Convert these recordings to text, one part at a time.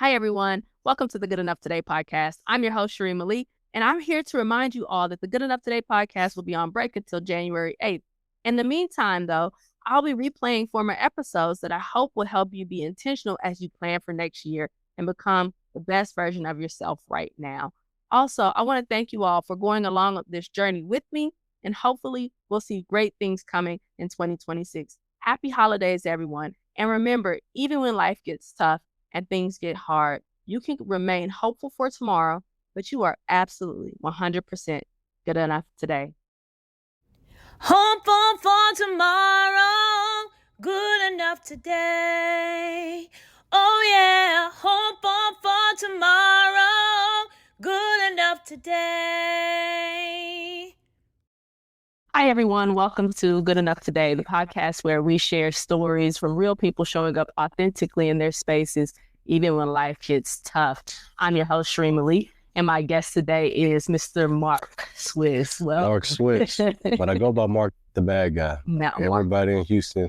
Hi, everyone. Welcome to the Good Enough Today podcast. I'm your host, Cheremma Lee, and I'm here to remind you all that the Good Enough Today podcast will be on break until January 8th. In the meantime, though, I'll be replaying former episodes that I hope will help you be intentional as you plan for next year and become the best version of yourself right now. Also, I want to thank you all for going along with this journey with me, and hopefully we'll see great things coming in 2026. Happy holidays, everyone. And remember, even when life gets tough and things get hard, you can remain hopeful for tomorrow, but you are absolutely 100% good enough today. Hopeful for tomorrow, good enough today. Oh yeah, hopeful for tomorrow, good enough today. Hi, everyone. Welcome to Good Enough Today, the podcast where we share stories from real people showing up authentically in their spaces, even when life gets tough. I'm your host, Cheremma Lee, and my guest today is Mr. Mark Swiss. Mark Swiss, but I go by Mark the Bad Guy. Everybody in Houston,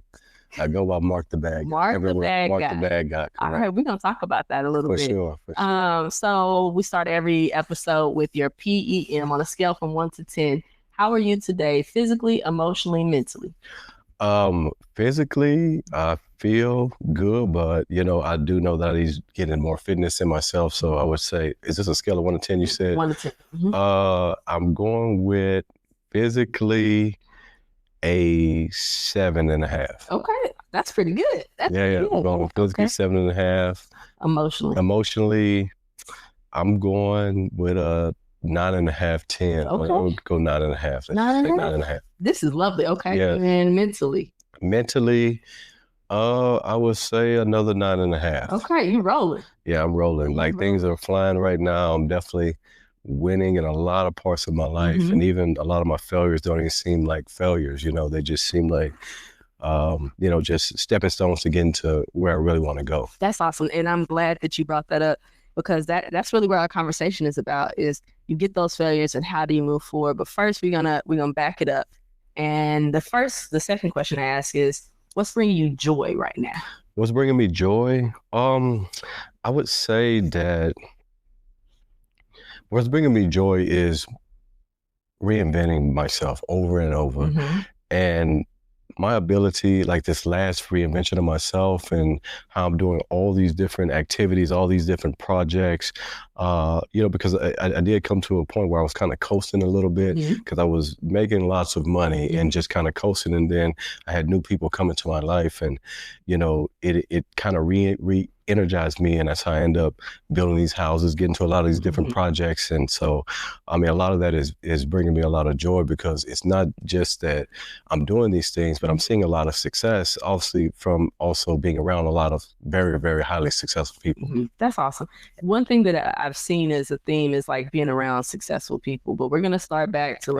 I go by Mark the Bad Guy. Mark the Bad Guy. All right, we're going to talk about that a little bit. For sure. So we start every episode with your PEM on a scale from 1 to 10. How are you today, physically, emotionally, mentally? Physically, I feel good, but I do know that I need getting more fitness in myself. So I would say, is this a scale of 1 to 10? You said 1 to 10. Mm-hmm. I'm going with physically a 7.5. Okay, that's pretty good. Yeah. I'm going physically 7.5. Emotionally, I'm going with a 9.5, 10. Okay. I'll go 9.5. 9.5. This is lovely. Okay. Yeah. And mentally? Mentally, I would say another 9.5. Okay, you're rolling. Yeah, I'm rolling. Things are flying right now. I'm definitely winning in a lot of parts of my life. Mm-hmm. And even a lot of my failures don't even seem like failures. They just seem like, just stepping stones to get into where I really want to go. That's awesome. And I'm glad that you brought that up, because that's really where our conversation is about, is you get those failures and how do you move forward. But first, we're gonna back it up. And the second question I ask is, what's bringing you joy right now? What's bringing me joy? I would say that what's bringing me joy is reinventing myself over and over. Mm-hmm. And my ability, like this last reinvention of myself and how I'm doing all these different activities, all these different projects, because I did come to a point where I was kind of coasting a little bit, because I was making lots of money and just kind of coasting. And then I had new people come into my life, and, it kind of re-energized me. And that's how I end up building these houses, getting to a lot of these different projects. And so, a lot of that is bringing me a lot of joy, because it's not just that I'm doing these things, but I'm seeing a lot of success, obviously, from also being around a lot of very, very highly successful people. Mm-hmm. That's awesome. One thing that I've seen as a theme is like being around successful people, but we're going to start back to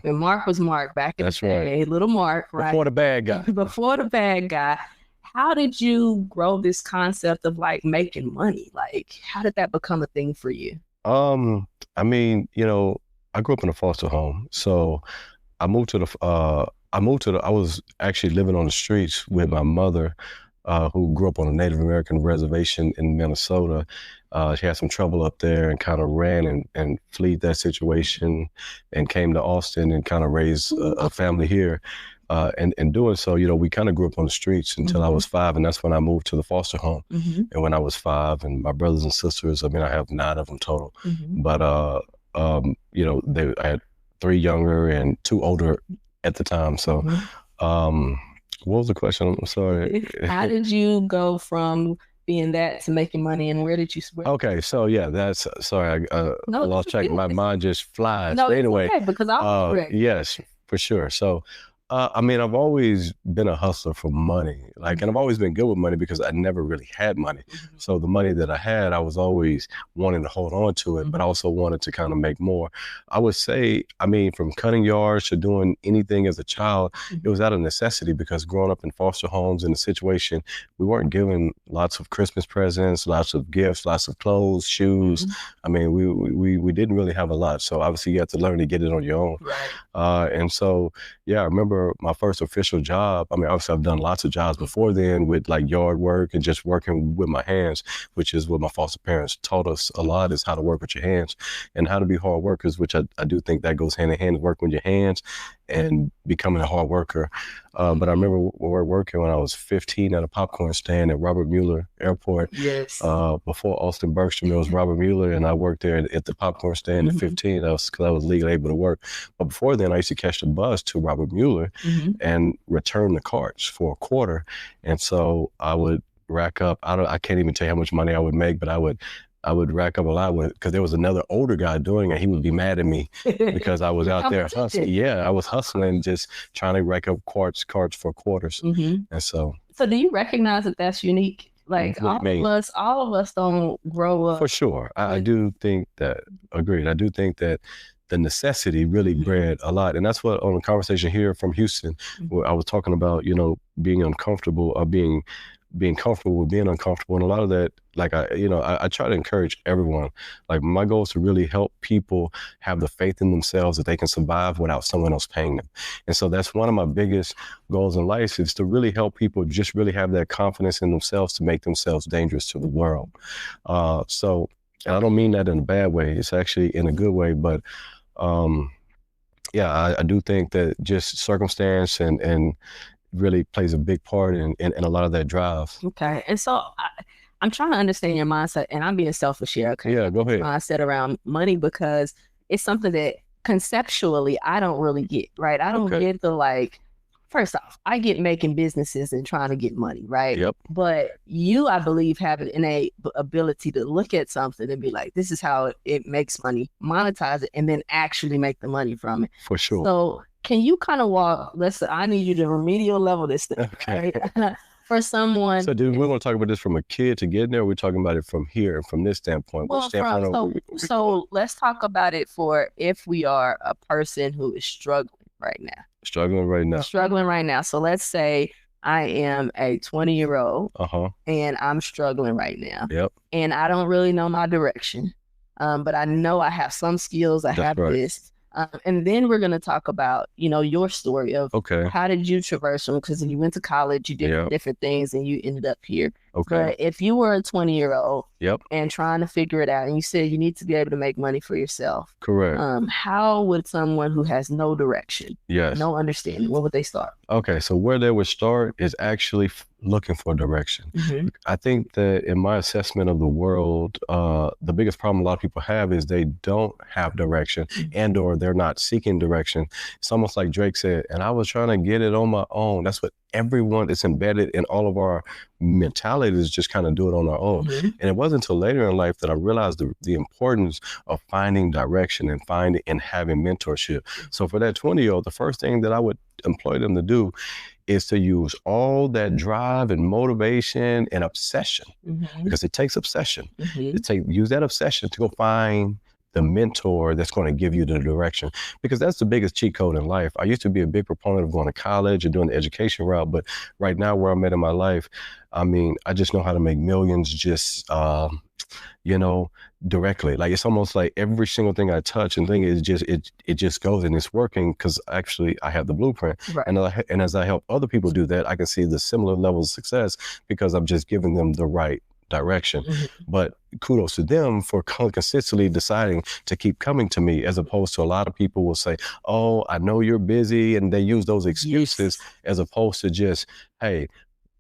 when Mark was Mark back in the day, little Mark, right? Before the bad guy. Before the bad guy. How did you grow this concept of making money? How did that become a thing for you? I grew up in a foster home. So I was actually living on the streets with my mother, who grew up on a Native American reservation in Minnesota. She had some trouble up there and kind of ran and fled that situation and came to Austin and kind of raised a family here. And doing so, we kind of grew up on the streets until I was 5, and that's when I moved to the foster home. Mm-hmm. And when I was 5, and my brothers and sisters, I have 9 of them total. Mm-hmm. But, I had 3 younger and 2 older at the time. So, what was the question? I'm sorry. How did you go from being that to making money, and where did you switch? Okay, so that's sorry, I lost track. My mind just flies. No, but anyway, it's okay, because I'll correct. Yes, for sure. So I've always been a hustler for money, and I've always been good with money because I never really had money. Mm-hmm. So the money that I had, I was always wanting to hold on to it, but I also wanted to kind of make more. I would say, from cutting yards to doing anything as a child, it was out of necessity, because growing up in foster homes in a situation, we weren't given lots of Christmas presents, lots of gifts, lots of clothes, shoes. We didn't really have a lot. So obviously you have to learn to get it on your own. Right. And so, I remember remember my first official job. I mean, obviously I've done lots of jobs before then with like yard work and just working with my hands, which is what my foster parents taught us a lot, is how to work with your hands and how to be hard workers, which I do think that goes hand in hand, working with your hands and becoming a hard worker. But I remember working when I was 15 at a popcorn stand at Robert Mueller Airport. Yes. Before Austin Bergstrom, it was Robert Mueller, and I worked there at the popcorn stand at 15. Because I was legally able to work. But before then, I used to catch the bus to Robert Mueller and return the carts for a quarter. And so I would rack up, I can't even tell you how much money I would make, but I would rack up a lot because there was another older guy doing it. He would be mad at me because I was out there hustling. Yeah, I was hustling, just trying to rack up carts for quarters. And so do you recognize that that's unique? Like all of us don't grow up. For sure. I do think that, agreed. I do think that the necessity really bred a lot. And that's what on the conversation here from Houston, where I was talking about, being uncomfortable or being comfortable with being uncomfortable. And a lot of that, like I try to encourage everyone. Like my goal is to really help people have the faith in themselves that they can survive without someone else paying them. And so that's one of my biggest goals in life, is to really help people just really have that confidence in themselves to make themselves dangerous to the world. So, and I don't mean that in a bad way. It's actually in a good way. But I do think that just circumstance and really plays a big part in a lot of that drive. Okay. And so I'm trying to understand your mindset, and I'm being selfish here. Okay. Yeah, go ahead. Mindset around money, because it's something that conceptually I don't really get, right? I don't get the first off, I get making businesses and trying to get money, right? Yep. But you, I believe, have an innate ability to look at something and be like, this is how it makes money, monetize it, and then actually make the money from it. For sure. So can you kind of walk, I need you to remedial level this thing, right? For someone. So we want to talk about this from a kid to getting there, or we're talking about it from here and from this standpoint? Well, so let's talk about it for if we are a person who is struggling right now. Struggling right now. So let's say I am a 20-year-old and I'm struggling right now. Yep. And I don't really know my direction. But I know I have some skills. I have this. And then we're going to talk about, your story of how did you traverse them? Because you went to college, you did different things, and you ended up here. But if you were a 20-year-old and trying to figure it out, and you said you need to be able to make money for yourself. Correct. How would someone who has no direction, no understanding, what would they start? Okay, so where they would start is actually looking for direction. I think that in my assessment of the world, the biggest problem a lot of people have is they don't have direction and or they're not seeking direction. It's almost like Drake said, and I was trying to get it on my own. That's what everyone is embedded in all of our mentality, is just kind of do it on our own. And it wasn't until later in life that I realized the importance of finding direction and having mentorship. So for that 20-year-old, the first thing that I would employ them to do is to use all that drive and motivation and obsession, because it takes obsession. Use that obsession to go find the mentor that's going to give you the direction, because that's the biggest cheat code in life. I used to be a big proponent of going to college and doing the education route, but right now where I'm at in my life, I mean, I just know how to make millions just, directly. Like it's almost like every single thing I touch and thing is just, it just goes and it's working because actually I have the blueprint. Right. And as I help other people do that, I can see the similar levels of success because I'm just giving them the right direction. But kudos to them for consistently deciding to keep coming to me, as opposed to a lot of people will say, oh, I know you're busy, and they use those excuses as opposed to just, hey,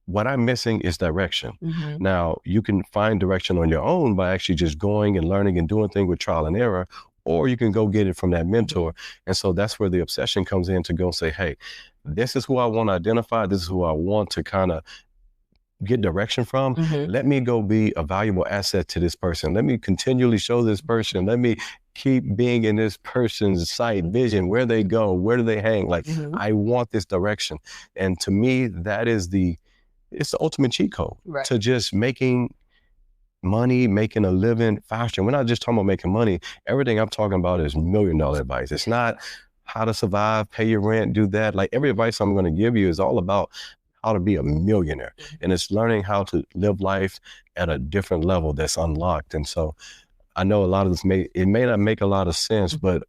what I'm missing is direction. Now, you can find direction on your own by actually just going and learning and doing things with trial and error, or you can go get it from that mentor. And so that's where the obsession comes in, to go and say, hey, this is who I want to identify. This is who I want to kind of get direction from. Let me go be a valuable asset to this person. Let me continually show this person. Let me keep being in this person's sight, vision, where they go, where do they hang? Like, I want this direction. And to me, that is it's the ultimate cheat code to just making money, making a living faster. We're not just talking about making money. Everything I'm talking about is $1 million advice. It's not how to survive, pay your rent, do that. Like every advice I'm going to give you is all about how to be a millionaire. And it's learning how to live life at a different level that's unlocked. And so I know a lot of this may not make a lot of sense, but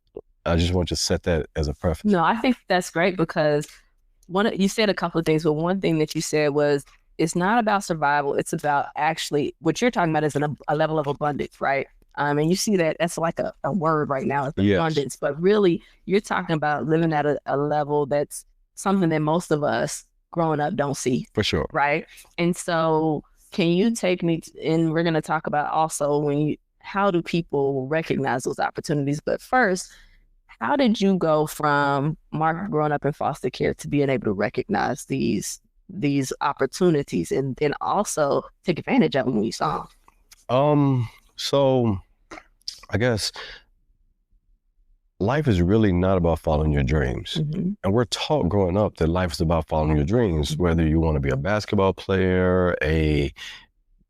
I just want to set that as a preface. No, I think that's great, because you said a couple of things, but one thing that you said was it's not about survival. It's about actually what you're talking about is a level of abundance, right? And you see that's like a word right now, it's abundance. But really, you're talking about living at a level that's something that most of us growing up don't see. For sure. Right? And so can you take me, and we're going to talk about also how do people recognize those opportunities? But first, how did you go from Mark growing up in foster care to being able to recognize these opportunities and then also take advantage of them when you saw them? So I guess life is really not about following your dreams. Mm-hmm. And we're taught growing up that life is about following your dreams, whether you want to be a basketball player, a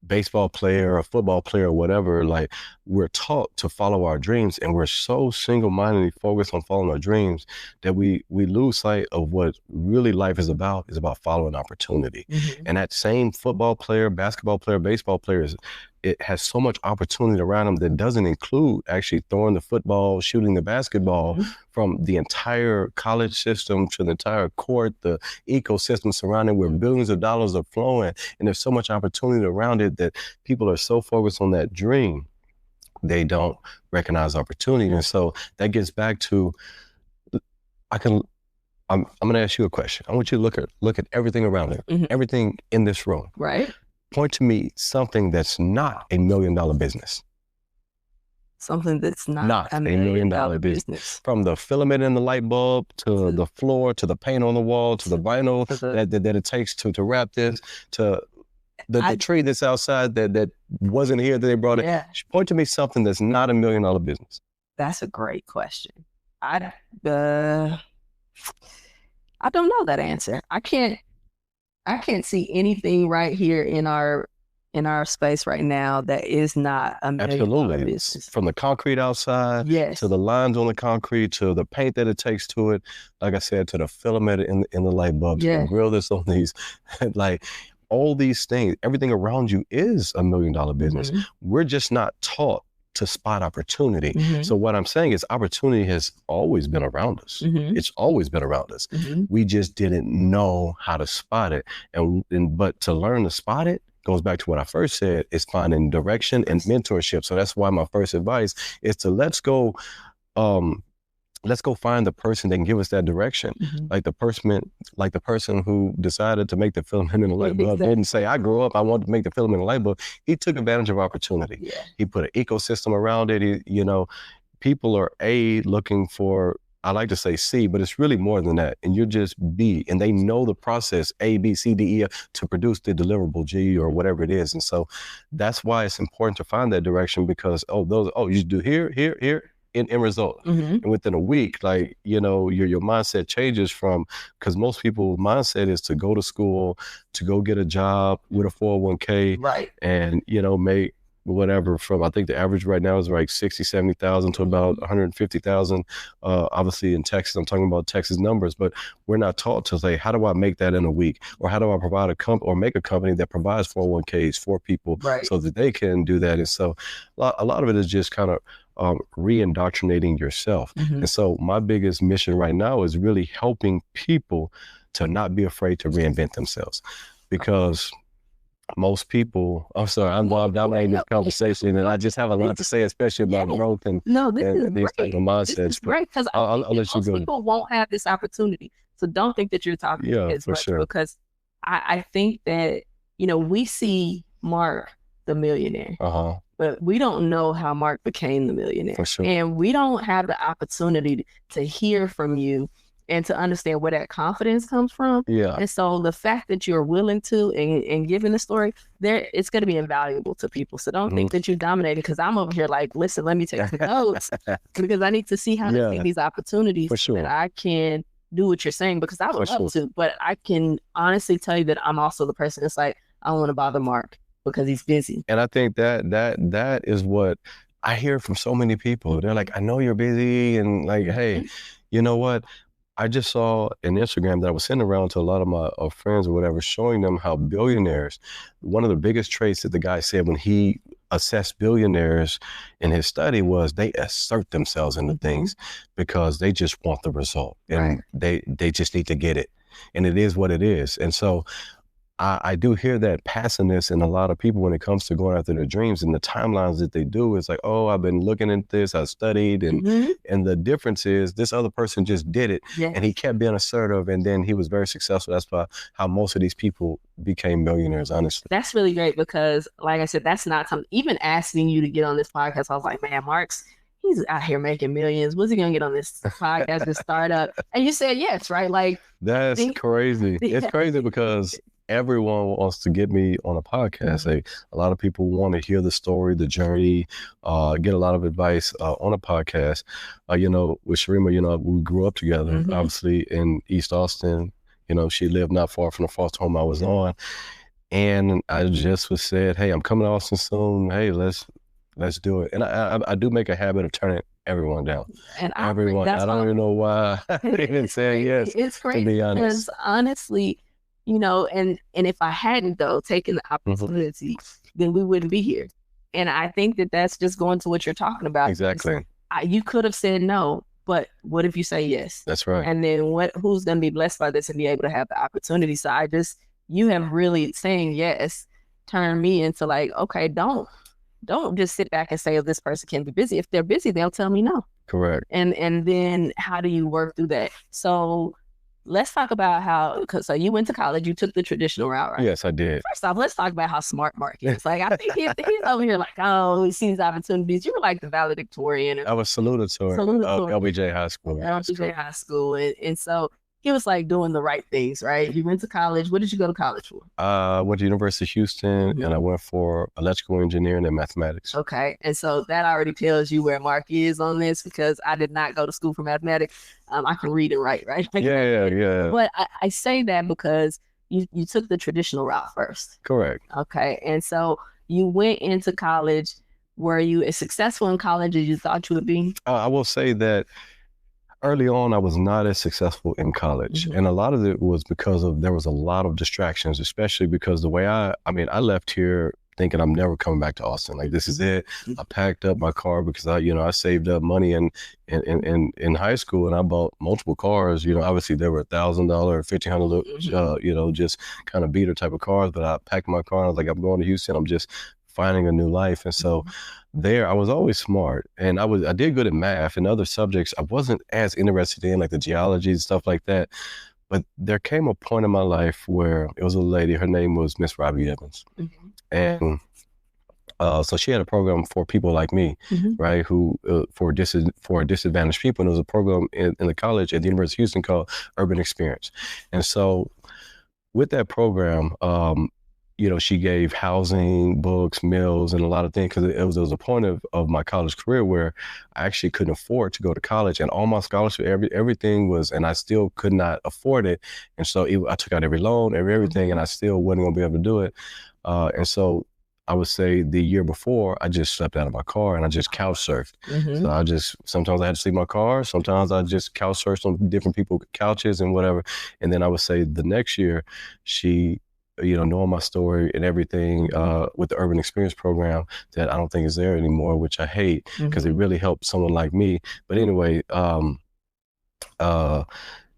baseball player, a football player, whatever. Like, we're taught to follow our dreams, and we're so single-mindedly focused on following our dreams that we lose sight of what really life is about following opportunity. Mm-hmm. And that same football player, basketball player, baseball players, it has so much opportunity around them that doesn't include actually throwing the football, shooting the basketball, Mm-hmm. from the entire college system to the entire court, the ecosystem surrounding where billions of dollars are flowing. And there's so much opportunity around it that people are so focused on that dream, they don't recognize opportunity. And so that gets back to, I'm going to ask you a question. I want you to look at everything around there, Mm-hmm. everything in this room. Right. Point to me something that's not $1 million business. Something that's not $1 million business. From the filament in the light bulb to the floor, to the paint on the wall, to the vinyl that it takes to wrap this, to the tree that's outside that wasn't here that they brought it. Point to me something that's not $1 million business. That's a great question. I don't know that answer. I can't see anything right here in our space right now that is not $1 million business. From the concrete outside, yes, to the lines on the concrete, to the paint that it takes to it, like I said, to the filament in the light bulbs, to the grill that's on these, like all these things, everything around you is $1 million business. Mm-hmm. We're just not taught to spot opportunity. Mm-hmm. So what I'm saying is opportunity has always been around us. Mm-hmm. It's always been around us. Mm-hmm. We just didn't know how to spot it. But to learn to spot it goes back to what I first said, is finding direction and mentorship. So that's why my first advice is to let's go find the person that can give us that direction. Mm-hmm. Like the person who decided to make the filament in the light bulb didn't say, I grew up, I want to make the filament in the light bulb. He took advantage of opportunity. Yeah. He put an ecosystem around it. People are looking for, I like to say C, but it's really more than that. And you're just B, and they know the process A, B, C, D, E, F to produce the deliverable G or whatever it is. And so that's why it's important to find that direction, because, you do here, here, here. In result. Mm-hmm. And within a week, your mindset changes from, because most people's mindset is to go to school, to go get a job with a 401k, right? And, make whatever from, I think the average right now is like 60, 70,000 to about 150,000. Obviously in Texas, I'm talking about Texas numbers, but we're not taught to say, how do I make that in a week? Or how do I provide make a company that provides 401ks for people, right, so that they can do that? And so a lot of it is just kind of re-indoctrinating yourself. Mm-hmm. And so my biggest mission right now is really helping people to not be afraid to reinvent themselves, because most people, I'm sorry, I'm dominating this conversation, and I just have a lot to say, especially about growth and these type of mindsets. This is great, because I'll let you go. People won't have this opportunity. So don't think that you're talking as much, because I think that, we see Mark the millionaire. Uh-huh. But we don't know how Mark became the millionaire. For sure. And we don't have the opportunity to hear from you and to understand where that confidence comes from. Yeah. And so the fact that you're willing to and giving the story, it's going to be invaluable to people. So don't think that you dominated, because I'm over here like, listen, let me take some notes, because I need to see how to take these opportunities that I can do what you're saying, because I would love to. But I can honestly tell you that I'm also the person that's like, I don't want to bother Mark, because he's busy. And I think that is what I hear from so many people. They're like, I know you're busy, and like, hey, you know what? I just saw an Instagram that I was sending around to a lot of my friends or whatever, showing them how billionaires, one of the biggest traits that the guy said when he assessed billionaires in his study was they assert themselves into things because they just want the result, and they just need to get it. and it is what it is. And so I do hear that passiveness in a lot of people when it comes to going after their dreams, and the timelines that they do is like, oh, I've been looking at this, I studied, and the difference is this other person just did it, and he kept being assertive, and then he was very successful. That's why how most of these people became millionaires, honestly. That's really great because, like I said, that's not something, even asking you to get on this podcast, I was like, man, Mark's, he's out here making millions. What's he going to get on this podcast, this startup? And you said yes, right? Like, that's crazy. It's crazy because everyone wants to get me on a podcast. Like, a lot of people want to hear the story, the journey, get a lot of advice on a podcast. You know, with Cheremma, you know, we grew up together, obviously in East Austin. You know, she lived not far from the foster home I was on. And I just was said, hey, I'm coming to Austin soon. Hey, let's do it. And I do make a habit of turning everyone down. And everyone. I don't even know why I didn't say yes. It's crazy, to be honest. Because honestly, you know, and if I hadn't though taken the opportunity, then we wouldn't be here. And I think that that's just going to what you're talking about. Exactly. You could have said no, but what if you say yes? That's right. And then who's going to be blessed by this and be able to have the opportunity? So you have really saying yes turned me into like, okay, don't just sit back and say, oh, this person can be busy. If they're busy, they'll tell me no. Correct. And then how do you work through that? So let's talk about so you went to college, you took the traditional route, right? Yes, I did. First off, let's talk about how smart Mark is. Like, I think he's over here like, oh, he sees opportunities. You were like the valedictorian. I was salutatorian of LBJ High School. LBJ High School. And so he was like doing the right things, right? You went to college. What did you go to college for? I went to University of Houston, and I went for electrical engineering and mathematics. Okay. And so that already tells you where Mark is on this, because I did not go to school for mathematics. I can read and write, right? Yeah. But I say that because you took the traditional route first. Correct. Okay. And so you went into college. Were you as successful in college as you thought you would be? I will say that early on, I was not as successful in college. And a lot of it was because there was a lot of distractions, especially because the way I left here thinking I'm never coming back to Austin. Like, this is it. I packed up my car because I saved up money in high school, and I bought multiple cars. You know, obviously they were $1,000, $1,500, just kind of beater type of cars. But I packed my car and I was like, I'm going to Houston. I'm just finding a new life. And so there, I was always smart, and I did good at math and other subjects I wasn't as interested in, like the geology and stuff like that. But there came a point in my life where it was a lady, her name was Miss Robbie Evans. And so she had a program for people like me, right, who for disadvantaged people. And it was a program in the college at the University of Houston called Urban Experience. And so with that program, she gave housing, books, meals, and a lot of things, because it was a point of my college career where I actually couldn't afford to go to college, and all my scholarship, everything was, and I still could not afford it. And so I took out every loan, everything, and I still wasn't going to be able to do it. And so I would say the year before, I just slept out of my car and I just couch surfed. So sometimes I had to sleep in my car. Sometimes I just couch surfed on different people's couches and whatever. And then I would say the next year, she, knowing my story and everything with the Urban Experience program that I don't think is there anymore, which I hate because it really helped someone like me. But anyway,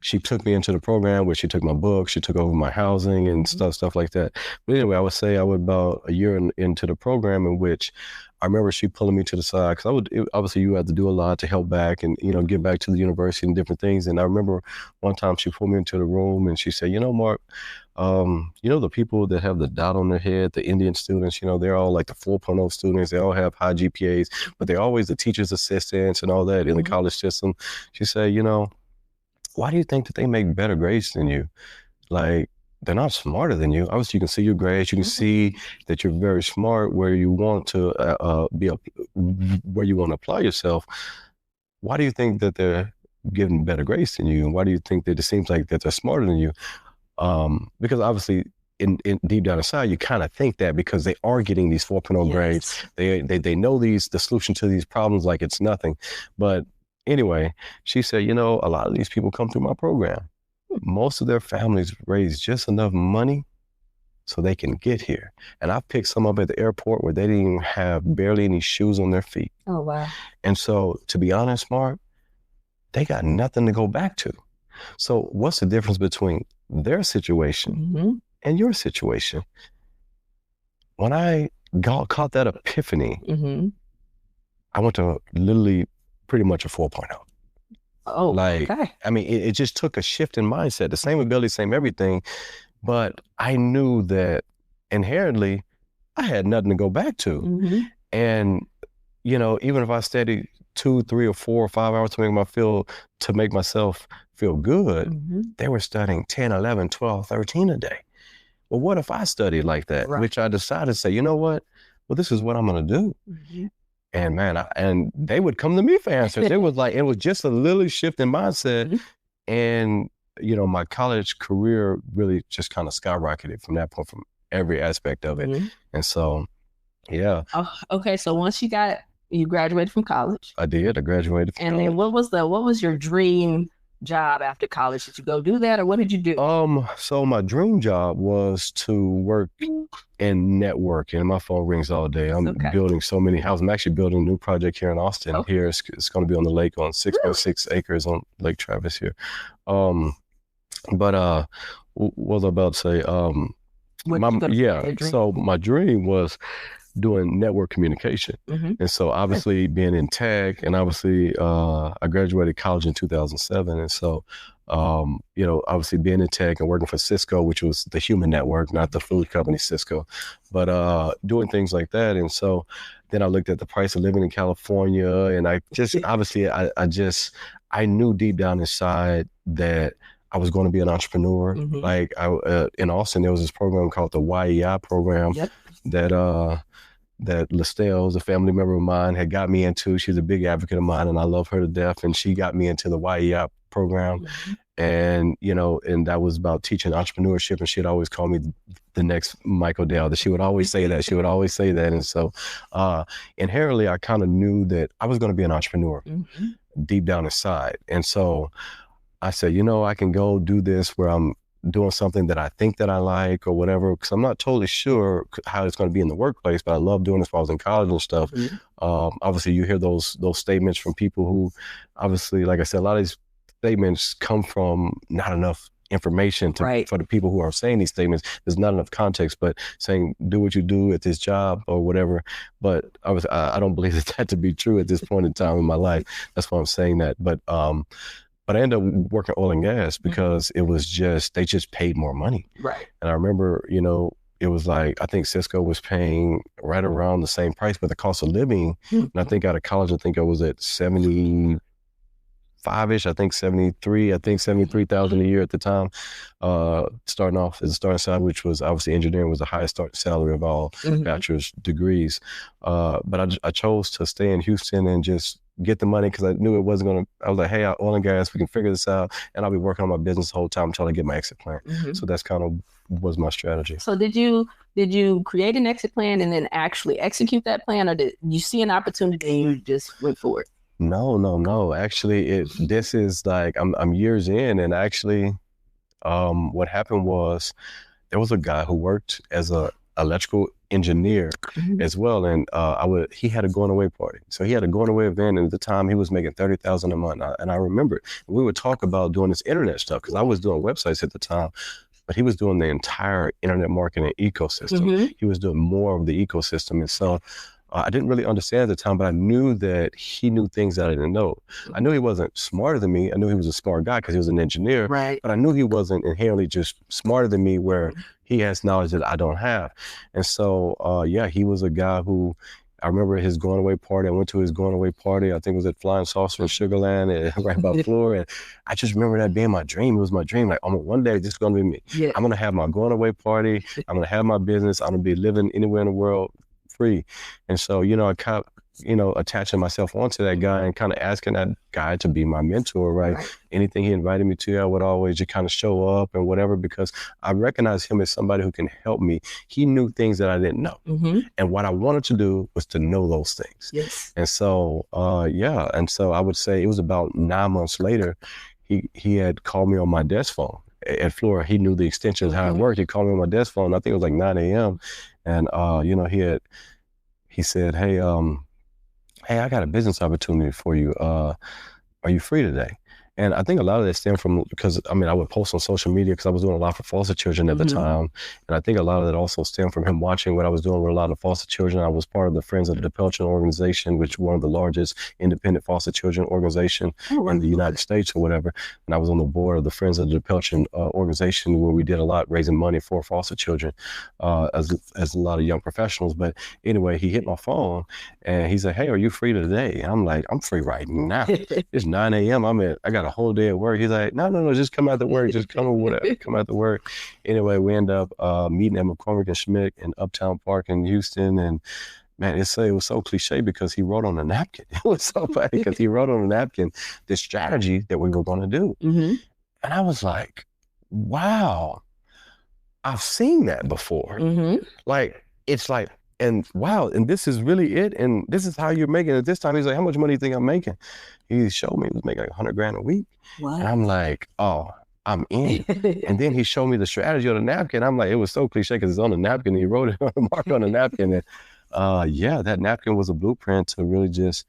she took me into the program where she took my books, she took over my housing and stuff like that. But anyway, I would say I was about a year into the program, in which I remember she pulling me to the side, because obviously you have to do a lot to help back and, get back to the university and different things. And I remember one time she pulled me into the room and she said, Mark, the people that have the dot on their head, the Indian students, they're all like the 4.0 students. They all have high GPAs, but they're always the teacher's assistants and all that in the college system. She said, why do you think that they make better grades than you? Like, they're not smarter than you. Obviously, you can see your grades. You can see that you're very smart where you want to where you want to apply yourself. Why do you think that they're getting better grades than you? And why do you think that it seems like that they're smarter than you? Because obviously, in deep down inside, you kind of think that because they are getting these 4.0 grades. They know the solution to these problems like it's nothing. But anyway, she said, a lot of these people come through my program. Most of their families raise just enough money so they can get here. And I picked some up at the airport where they didn't even have barely any shoes on their feet. Oh, wow. And so, to be honest, Mark, they got nothing to go back to. So what's the difference between their situation Mm-hmm. and your situation. When I caught that epiphany, Mm-hmm. I went to literally pretty much a 4.0. Oh, Like, okay. I mean, it just took a shift in mindset, the same ability, same everything. But I knew that inherently I had nothing to go back to. Mm-hmm. And, you know, even if I studied 2, 3, or 4 or 5 hours to make myself feel good, Mm-hmm. they were studying 10, 11, 12, 13 a day. Well, what if I studied like that? Right. Which I decided to say, you know what? Well, this is what I'm going to do. Mm-hmm. And man, and they would come to me for answers. It was just a little shift in mindset. Mm-hmm. And, you know, my college career really just kind of skyrocketed from that point, from every aspect of it. Mm-hmm. And so, yeah. Oh, okay. So once you graduated from college. I did. I graduated from And college. then what was your dream job after college? Did you go do that, or what did you do? So my dream job was to work in networking. My phone rings all day. I'm building so many houses. I'm actually building a new project here in Austin. Okay. Here, it's going to be on the lake on 6.6 acres on Lake Travis here. But what was I about to say? So my dream was doing network communication. Mm-hmm. And so obviously being in tech, and obviously I graduated college in 2007. And so, you know, obviously being in tech and working for Cisco, which was the human network, not the food company Cisco, but doing things like that. And so then I looked at the price of living in California, and I just, obviously I knew deep down inside that I was going to be an entrepreneur. Mm-hmm. Like in Austin, there was this program called the YEI program. Yep. That Listelle's, a family member of mine, had got me into. She's a big advocate of mine, and I love her to death. And she got me into the YEI program. Mm-hmm. And, you know, and that was about teaching entrepreneurship. And she'd always call me the next Michael Dell. That she would always say that. She would always say that. And so inherently, I kind of knew that I was going to be an entrepreneur deep down inside. And so I said, you know, I can go do this where I'm doing something that I think that I like or whatever, because I'm not totally sure how it's going to be in the workplace, but I love doing this while I was in college and stuff. Mm-hmm. Obviously, you hear those statements from people who, obviously, like I said, a lot of these statements come from not enough information for the people who are saying these statements. There's not enough context, but saying, do what you do at this job or whatever. But I don't believe that to be true at this point in time in my life. That's why I'm saying that. But I ended up working oil and gas because it was they just paid more money. Right. And I remember, you know, it was like, I think Cisco was paying right around the same price, but the cost of living, and I think out of college, I think I was at 75-ish, I think 73,000 a year at the time, starting off as a starting salary, which was obviously engineering was the highest starting salary of all bachelor's degrees. But I chose to stay in Houston and just get the money because I knew it wasn't going to, I was like, hey, oil and gas, we can figure this out. And I'll be working on my business the whole time until I get my exit plan. So that's kind of was my strategy. So did you create an exit plan and then actually execute that plan, or did you see an opportunity and you just went for it? No. Actually, this is like, I'm years in, and actually what happened was there was a guy who worked as a electrical engineer as well, and he had a going away party. So he had a going away event, and at the time he was making $30,000 a month. And I remember we would talk about doing this internet stuff because I was doing websites at the time, but he was doing the entire internet marketing ecosystem. He was doing more of the ecosystem, and so I didn't really understand at the time, but I knew that he knew things that I didn't know. I knew he wasn't smarter than me. I knew he was a smart guy because he was an engineer, but I knew he wasn't inherently just smarter than me where he has knowledge that I don't have. And so, he was a guy who, I remember his going away party. I went to his going away party. I think it was at Flying Saucer in Sugarland, right by Florida. And I just remember that being my dream. It was my dream. Like, one day, this is going to be me. Yeah. I'm going to have my going away party. I'm going to have my business. I'm going to be living anywhere in the world free. And so, you know, I kept, you know, attaching myself onto that guy and kind of asking that guy to be my mentor, right? Anything he invited me to, I would always just kind of show up and whatever, because I recognized him as somebody who can help me. He knew things that I didn't know. And what I wanted to do was to know those things. Yes. And so, and so I would say it was about 9 months later, he had called me on my desk phone at Florida. He knew the extensions, how it worked. He called me on my desk phone. I think it was like 9 a.m. And, you know, he said, hey, I got a business opportunity for you. Are you free today? And I think a lot of that stemmed from, because I mean, I would post on social media because I was doing a lot for foster children at the time. And I think a lot of that also stemmed from him watching what I was doing with a lot of foster children. I was part of the Friends of the Depelchin organization, which is one of the largest independent foster children organization in the United States or whatever. And I was on the board of the Friends of the Depelchin organization, where we did a lot raising money for foster children, as a lot of young professionals. But anyway, he hit my phone and he said, "Hey, are you free today?" And I'm like, "I'm free right now. It's 9 a.m. I got a whole day at work." He's like, no, just come out to work. Just come or whatever. Come out to work. Anyway, we end up meeting at McCormick and Schmidt in Uptown Park in Houston. And man, it was so cliche because he wrote on a napkin. It was so funny because he wrote on a napkin this strategy that we were going to do. And I was like, wow, I've seen that before. Like, it's like, and wow, and this is really it, and this is how you're making it this time. He's like, "How much money do you think I'm making?" He showed me he was making like $100,000 a week. What? And I'm like, "Oh, I'm in." And then he showed me the strategy on the napkin. I'm like, it was so cliche because it's on the napkin. He wrote it on the mark on the napkin. And yeah, that napkin was a blueprint to really just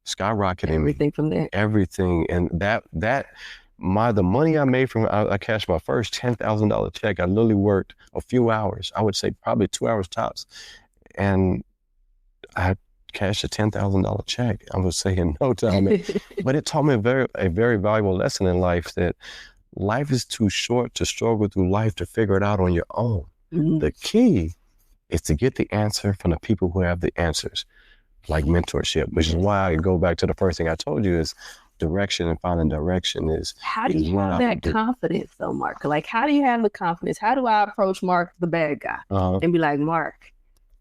skyrocket everything from there. Everything. And the money I made from I cashed my first $10,000 check. I literally worked a few hours. I would say probably 2 hours tops. And I cashed a $10,000 check, I would say, in no time. But it taught me a very valuable lesson in life, that life is too short to struggle through life to figure it out on your own. The key is to get the answer from the people who have the answers, like mentorship, which is why I go back to the first thing I told you is direction, and finding direction is. How do you have that confidence though, Mark? Like, how do you have the confidence? How do I approach Mark, the bad guy, and be like, "Mark,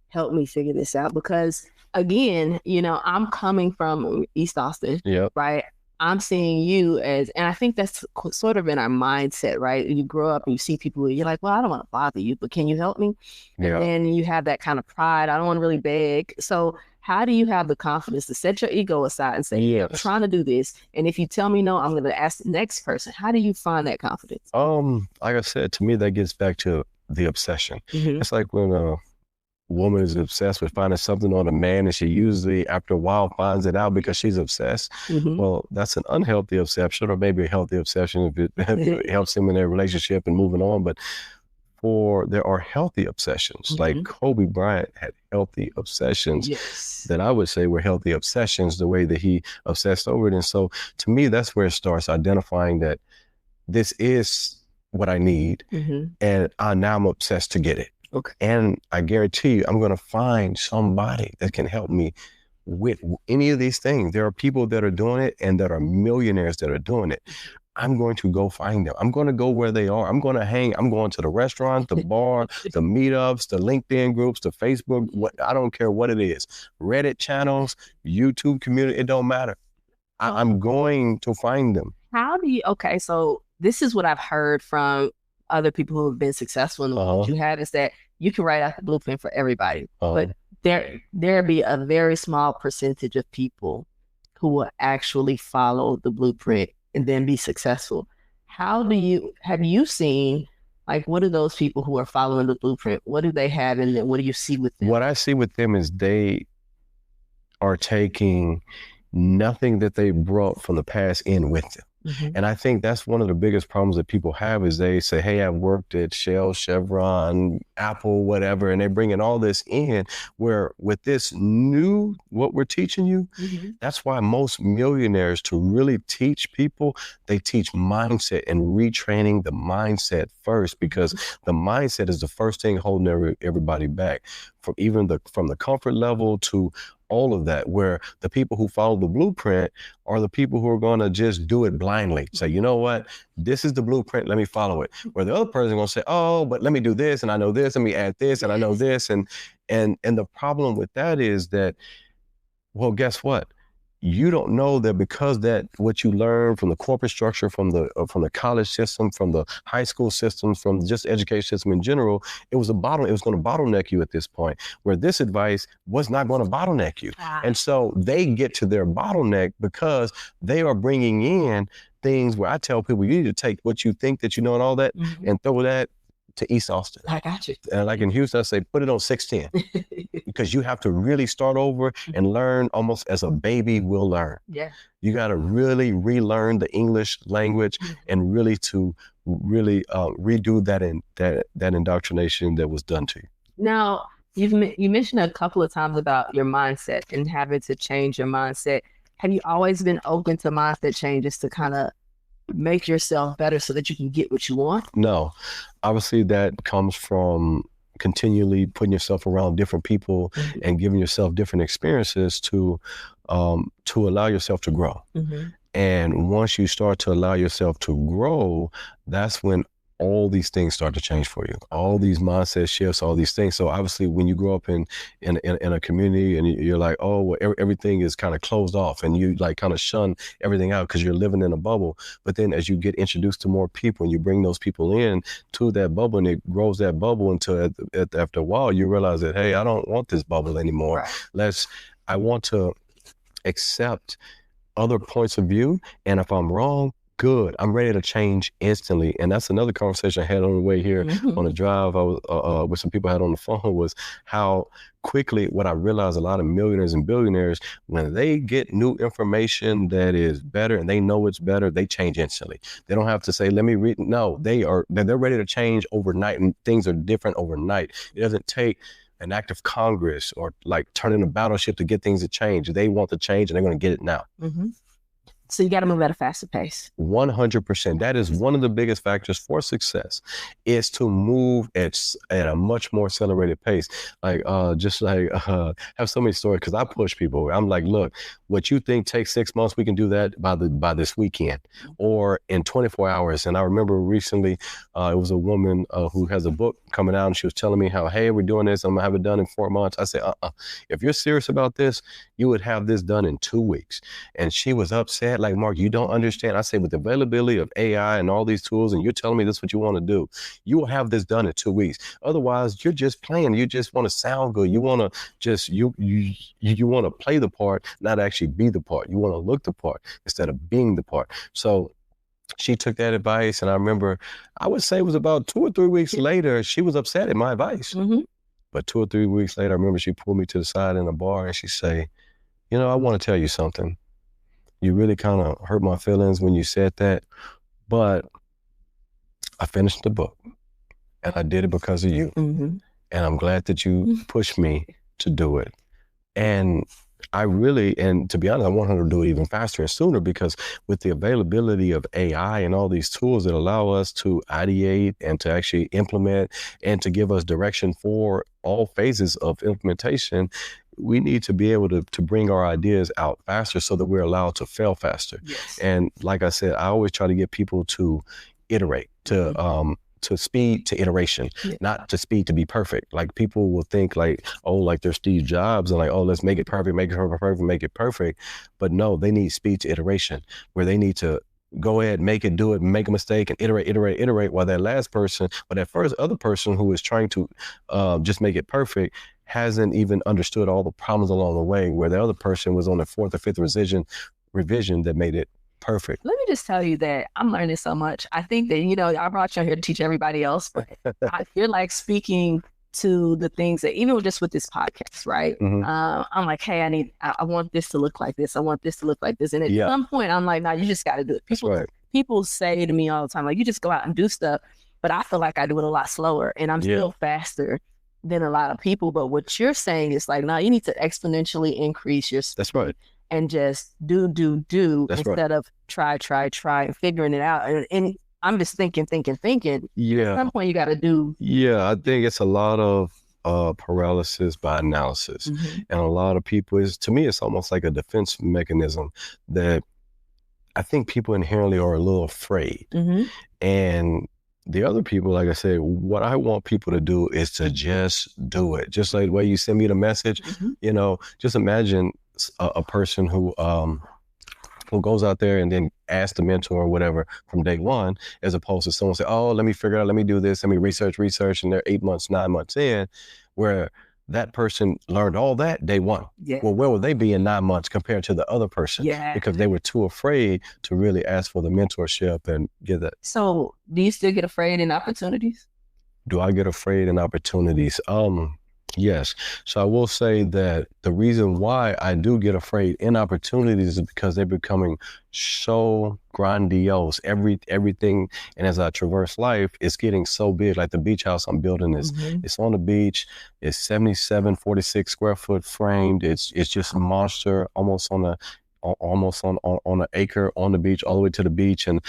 help me figure this out"? Because again, I'm coming from East Austin, right? I'm seeing you as, and I think that's sort of in our mindset, right? You grow up and you see people, you're like, "Well, I don't want to bother you, but can you help me?" And then you have that kind of pride. I don't want to really beg. So how do you have the confidence to set your ego aside and say, "I'm trying to do this, and if you tell me no, I'm going to ask the next person"? How do you find that confidence? Like I said, to me, that gets back to the obsession. It's like when a woman is obsessed with finding something on a man, and she usually after a while finds it out because she's obsessed. Well, that's an unhealthy obsession, or maybe a healthy obsession if it helps them in their relationship and moving on. But there are healthy obsessions. Like Kobe Bryant had healthy obsessions that I would say were healthy obsessions, the way that he obsessed over it. And so to me, that's where it starts, identifying that this is what I need, and now I'm obsessed to get it. Okay. And I guarantee you, I'm going to find somebody that can help me with any of these things. There are people that are doing it, and that are millionaires that are doing it. I'm going to go find them. I'm going to go where they are. I'm going to hang. I'm going to the restaurant, the bar, the meetups, the LinkedIn groups, the Facebook, I don't care what it is. Reddit channels, YouTube community, it don't matter. I'm going to find them. Okay, so this is what I've heard from other people who have been successful in the world you had, is that you can write out the blueprint for everybody, but there be a very small percentage of people who will actually follow the blueprint and then be successful. Have you seen, like, what are those people who are following the blueprint? What do they have, and what do you see with them? What I see with them is they are taking nothing that they brought from the past in with them. And I think that's one of the biggest problems that people have, is they say, "Hey, I've worked at Shell, Chevron, Apple, whatever," and they're bringing all this in, where with this new, what we're teaching you, that's why most millionaires, to really teach people, they teach mindset and retraining the mindset first, because the mindset is the first thing holding everybody back, from the comfort level to all of that, where the people who follow the blueprint are the people who are going to just do it blindly. Say, "You know what? This is the blueprint. Let me follow it." Where the other person is going to say, "Oh, but let me do this, and I know this. Let me add this, and I know this." And the problem with that is that, well, guess what? You don't know that, because that what you learn from the corporate structure, from the college system, from the high school systems, from just the education system in general, it was going to bottleneck you at this point, where this advice was not going to bottleneck you. And so they get to their bottleneck because they are bringing in things where I tell people, you need to take what you think that you know and all that, and throw that to East Austin. I got you. And like in Houston, I say, put it on 610 because you have to really start over and learn almost as a baby will learn. Yeah. You got to really relearn the English language and really redo that indoctrination that was done to you. Now, you mentioned a couple of times about your mindset and having to change your mindset. Have you always been open to mindset changes to kind of make yourself better so that you can get what you want? No, obviously that comes from continually putting yourself around different people and giving yourself different experiences to allow yourself to grow. And once you start to allow yourself to grow, that's when all these things start to change for you. All these mindset shifts, all these things. So obviously when you grow up in a community and you're like, oh, well, everything is kind of closed off and you like kind of shun everything out because you're living in a bubble. But then as you get introduced to more people and you bring those people in to that bubble and it grows that bubble until after a while, you realize that, hey, I don't want this bubble anymore. I want to accept other points of view. And if I'm wrong, good. I'm ready to change instantly. And that's another conversation I had on the way here on the drive. I was with some people I had on the phone was how quickly what I realized a lot of millionaires and billionaires, when they get new information that is better and they know it's better, they change instantly. They don't have to say, let me read. No, they're ready to change overnight and things are different overnight. It doesn't take an act of Congress or like turning a battleship to get things to change. They want to change and they're going to get it now. So you got to move at a faster pace. 100%. That is one of the biggest factors for success is to move at a much more accelerated pace. Like, have so many stories because I push people. I'm like, look, what you think takes 6 months, we can do that by this weekend or in 24 hours. And I remember recently, it was a woman who has a book coming out and she was telling me how, hey, we're doing this. I'm gonna have it done in 4 months. I said, if you're serious about this, you would have this done in 2 weeks. And she was upset. Like, Mark, you don't understand. I say, with the availability of AI and all these tools, and you're telling me this is what you want to do, you will have this done in 2 weeks. Otherwise, you're just playing. You just want to sound good. You want to just, you want to play the part, not actually be the part. You want to look the part instead of being the part. So she took that advice. And I remember, I would say it was about 2 or 3 weeks later, she was upset at my advice. But 2 or 3 weeks later, I remember she pulled me to the side in a bar and she say, you know, I want to tell you something. You really kind of hurt my feelings when you said that, but I finished the book and I did it because of you. And I'm glad that you pushed me to do it. And and to be honest, I want her to do it even faster and sooner because with the availability of AI and all these tools that allow us to ideate and to actually implement and to give us direction for all phases of implementation, we need to be able to bring our ideas out faster so that we're allowed to fail faster. And like I said, I always try to get people to iterate, to speed to iteration, not to speed to be perfect. Like people will think like, oh, like they're Steve Jobs and like, oh, let's make it perfect, make it perfect. But no, they need speed to iteration where they need to go ahead, make it, do it, make a mistake and iterate while that first other person who is trying to just make it perfect hasn't even understood all the problems along the way where the other person was on the 4th or 5th revision that made it perfect. Let me just tell you that I'm learning so much. I think that, you know, I brought you here to teach everybody else, but you're like speaking to the things that even just with this podcast, right? I'm like, hey, I want this to look like this. I want this to look like this. And at some point I'm like, no, you just got to do it. People say to me all the time, like, you just go out and do stuff. But I feel like I do it a lot slower and I'm still faster than a lot of people. But what you're saying is like, no, you need to exponentially increase your speed. That's right. And just do instead of try and figuring it out. And I'm just thinking. Yeah. At some point you got to do. Yeah, I think it's a lot of paralysis by analysis. And a lot of people to me, it's almost like a defense mechanism that I think people inherently are a little afraid. And the other people, like I said, what I want people to do is to just do it. Just like the way you send me the message, you know, just imagine a person who goes out there and then asks the mentor or whatever from day one, as opposed to someone say, oh, let me figure it out, let me do this, let me research, and they're 8 months, 9 months in, where that person learned all that day one. Well, where would they be in 9 months compared to the other person? Because they were too afraid to really ask for the mentorship and get that. So do you still get afraid in opportunities? Do I get afraid in opportunities? Yes. So I will say that the reason why I do get afraid in opportunities is because they're becoming so grandiose. Everything, and as I traverse life, it's getting so big. Like the beach house I'm building is, it's on the beach. It's 46 square foot framed. It's just a monster, almost on an acre on the beach, all the way to the beach. And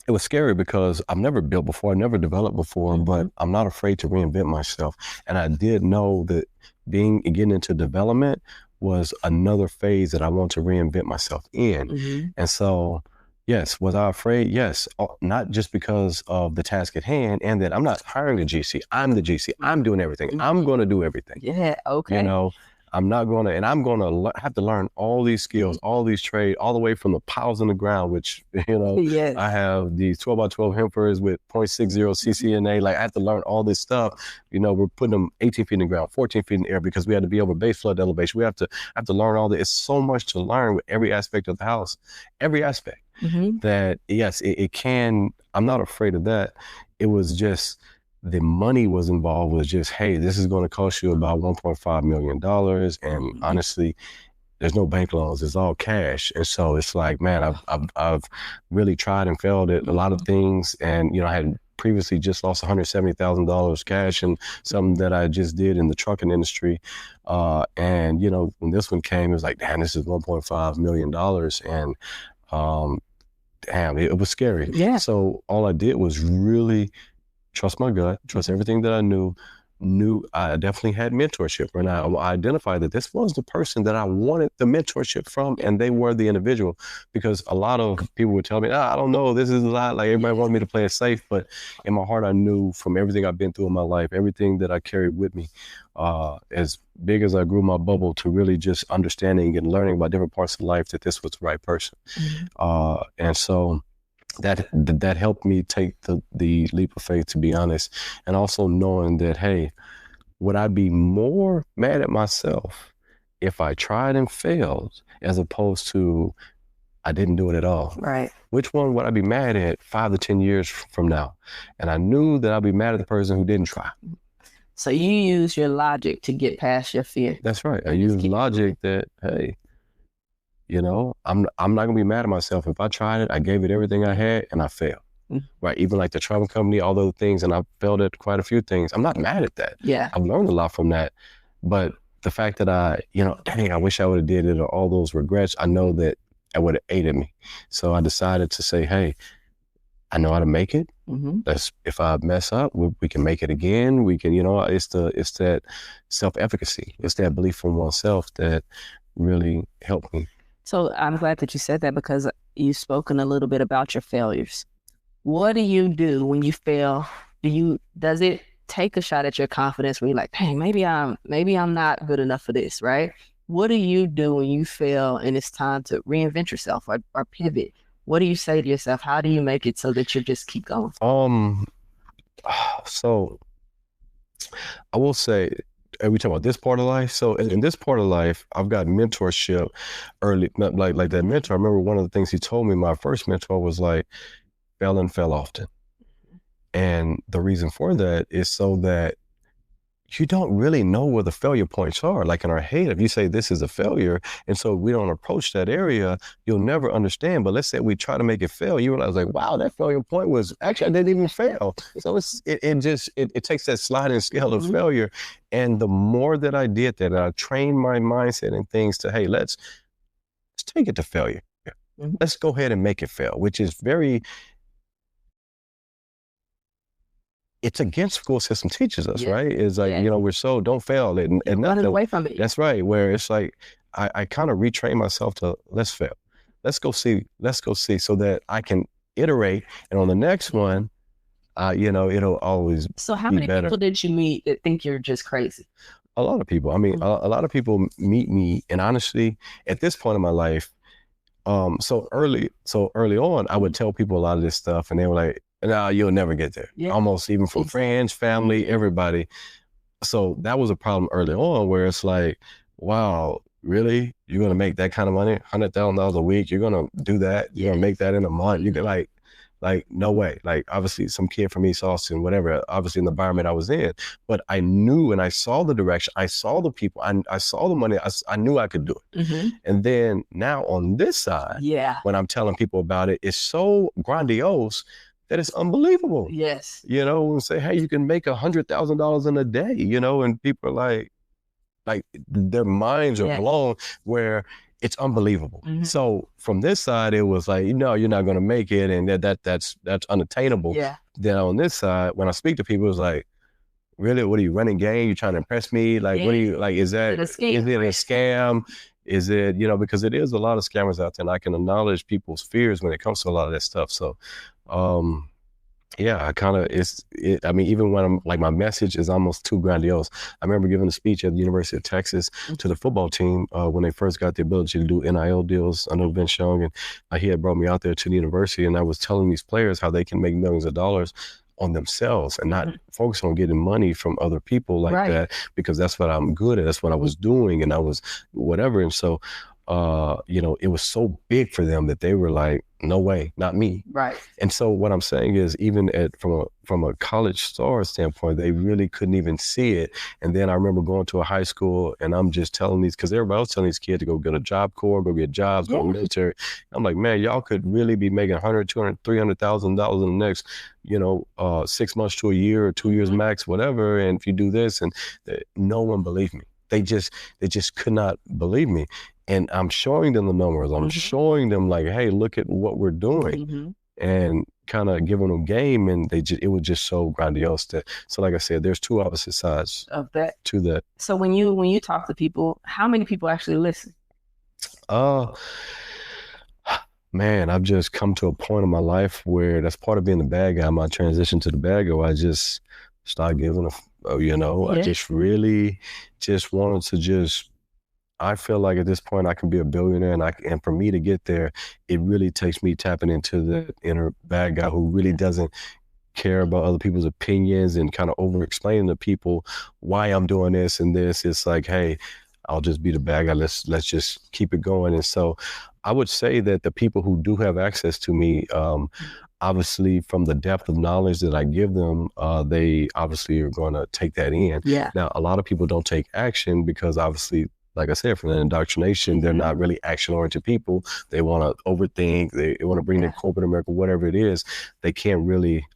it was scary because I've never built before, I've never developed before, but I'm not afraid to reinvent myself. And I did know that getting into development was another phase that I want to reinvent myself in. And so, yes, was I afraid? Yes, not just because of the task at hand and that I'm not hiring a GC, I'm the GC, I'm doing everything, I'm going to do everything. Yeah, okay. You know, I'm not going to, and I'm going to have to learn all these skills, all these trades, all the way from the piles in the ground, which, you know, Yes. I have these 12 by 12 hempers with 0.60 CCNA. Like I have to learn all this stuff. You know, we're putting them 18 feet in the ground, 14 feet in the air because we had to be over base flood elevation. We have to learn all this. It's so much to learn with every aspect of the house, every aspect that, yes, it can, I'm not afraid of that. It was just, the money was involved was just, hey, this is going to cost you about $1.5 million. And honestly, there's no bank loans. It's all cash. And so it's like, man, I've really tried and failed at a lot of things. And, you know, I had previously just lost $170,000 cash and something that I just did in the trucking industry. And, you know, when this one came, it was like, damn, this is $1.5 million. And damn, it was scary. Yeah. So all I did was really trust my gut, trust everything that I knew I definitely had mentorship. And I identified that this was the person that I wanted the mentorship from, and they were the individual. Because a lot of people would tell me, I don't know, this is a lot, like everybody wanted me to play it safe. But in my heart, I knew from everything I've been through in my life, everything that I carried with me, as big as I grew my bubble to really just understanding and learning about different parts of life, that this was the right person. And so that helped me take the leap of faith, to be honest. And also knowing that, hey, would I be more mad at myself if I tried and failed as opposed to I didn't do it at all? Right. Which one would I be mad at 5 to 10 years from now? And I knew that I'd be mad at the person who didn't try. So you use your logic to get past your fear. That's right. I use logic that, hey, you know, I'm not gonna be mad at myself. If I tried it, I gave it everything I had and I failed. Right. Even like the travel company, all those things, and I failed at quite a few things. I'm not mad at that. Yeah. I've learned a lot from that. But the fact that I wish I would have did it, or all those regrets, I know that it would have aided me. So I decided to say, hey, I know how to make it. If I mess up, we can make it again. We can, you know, it's that self-efficacy. It's that belief in oneself that really helped me. So I'm glad that you said that, because you've spoken a little bit about your failures. What do you do when you fail? Does it take a shot at your confidence where you're like, dang, maybe I'm not good enough for this, right? What do you do when you fail and it's time to reinvent yourself or pivot? What do you say to yourself? How do you make it so that you just keep going? So I will say, are we talking about this part of life? So in this part of life, I've got mentorship early, like that mentor. I remember one of the things he told me, my first mentor was like, fail often. And the reason for that is so that you don't really know where the failure points are. Like in our head, if you say this is a failure, and so we don't approach that area, you'll never understand. But let's say we try to make it fail, you realize like, wow, that failure point was actually, I didn't even fail. So it takes that sliding scale of failure. And the more that I did that, I trained my mindset and things to, hey, let's take it to failure. Let's go ahead and make it fail, which is it's against school system teaches us, right? It's like, you know, we're so, don't fail and running away from it. That's right. Where it's like, I kind of retrain myself to, let's fail. Let's go see so that I can iterate. And on the next one, you know, it'll always So how be many better. people did you meet that think you're just crazy? A lot of people. I mean, a lot of people meet me, and honestly, at this point in my life, so early on, I would tell people a lot of this stuff, and they were like, no, you'll never get there. Yeah. Almost even from friends, family, everybody. So that was a problem early on, where it's like, wow, really? You're going to make that kind of money, $100,000 a week? You're going to do that? You're going to make that in a month? You can like Like, no way. Like, obviously, some kid from East Austin, whatever, obviously in the environment I was in. But I knew, and I saw the direction. I saw the people. I saw the money. I knew I could do it. And then now on this side, when I'm telling people about it, it's so grandiose that it's unbelievable. Yes. You know, and say, hey, you can make $100,000 in a day, you know, and people are like their minds are blown where it's unbelievable. So from this side, it was like, no, you're not going to make it. And that's unattainable. Yeah. Then on this side, when I speak to people, it's like, really, what are you running game? You trying to impress me? Like, what are you, like, is it a scam? Is it, you know, because it is a lot of scammers out there, and I can acknowledge people's fears when it comes to a lot of that stuff. So, yeah, I kind of, I mean, even when I'm like, my message is almost too grandiose. I remember giving a speech at the University of Texas to the football team when they first got the ability to do NIL deals. I know Vince Young, and he had brought me out there to the university, and I was telling these players how they can make millions of dollars on themselves and not focus on getting money from other people like that, because that's what I'm good at. That's what I was doing, and I was whatever. And so, you know, it was so big for them that they were like, no way, not me. Right. And so what I'm saying is, even from a college star standpoint, they really couldn't even see it. And then I remember going to a high school, and I'm just telling these, because everybody else telling these kids to go get a Job Corps, go get jobs, go military. I'm like, man, y'all could really be making $100,000, $200,000, $300,000 in the next, you know, 6 months to a year or 2 years max, whatever. And if you do this, and no one believed me. They just could not believe me. And I'm showing them the numbers. I'm showing them like, hey, look at what we're doing, and kind of giving them game. And it was just so grandiose. So like I said, there's two opposite sides of that. To that. So when you talk to people, how many people actually listen? Man, I've just come to a point in my life where that's part of being the bad guy. My transition to the bad guy, I just started giving you know, I just really just wanted to I feel like at this point I can be a billionaire, and for me to get there, it really takes me tapping into the inner bad guy who really doesn't care about other people's opinions and kind of over explaining to people why I'm doing this and this. It's like, hey, I'll just be the bad guy. Let's just keep it going. And so I would say that the people who do have access to me, obviously from the depth of knowledge that I give them, they obviously are going to take that in. Yeah. Now, a lot of people don't take action because obviously, like I said, from the indoctrination, they're not really action-oriented people. They want to overthink. They want to bring in corporate America, whatever it is. They can't really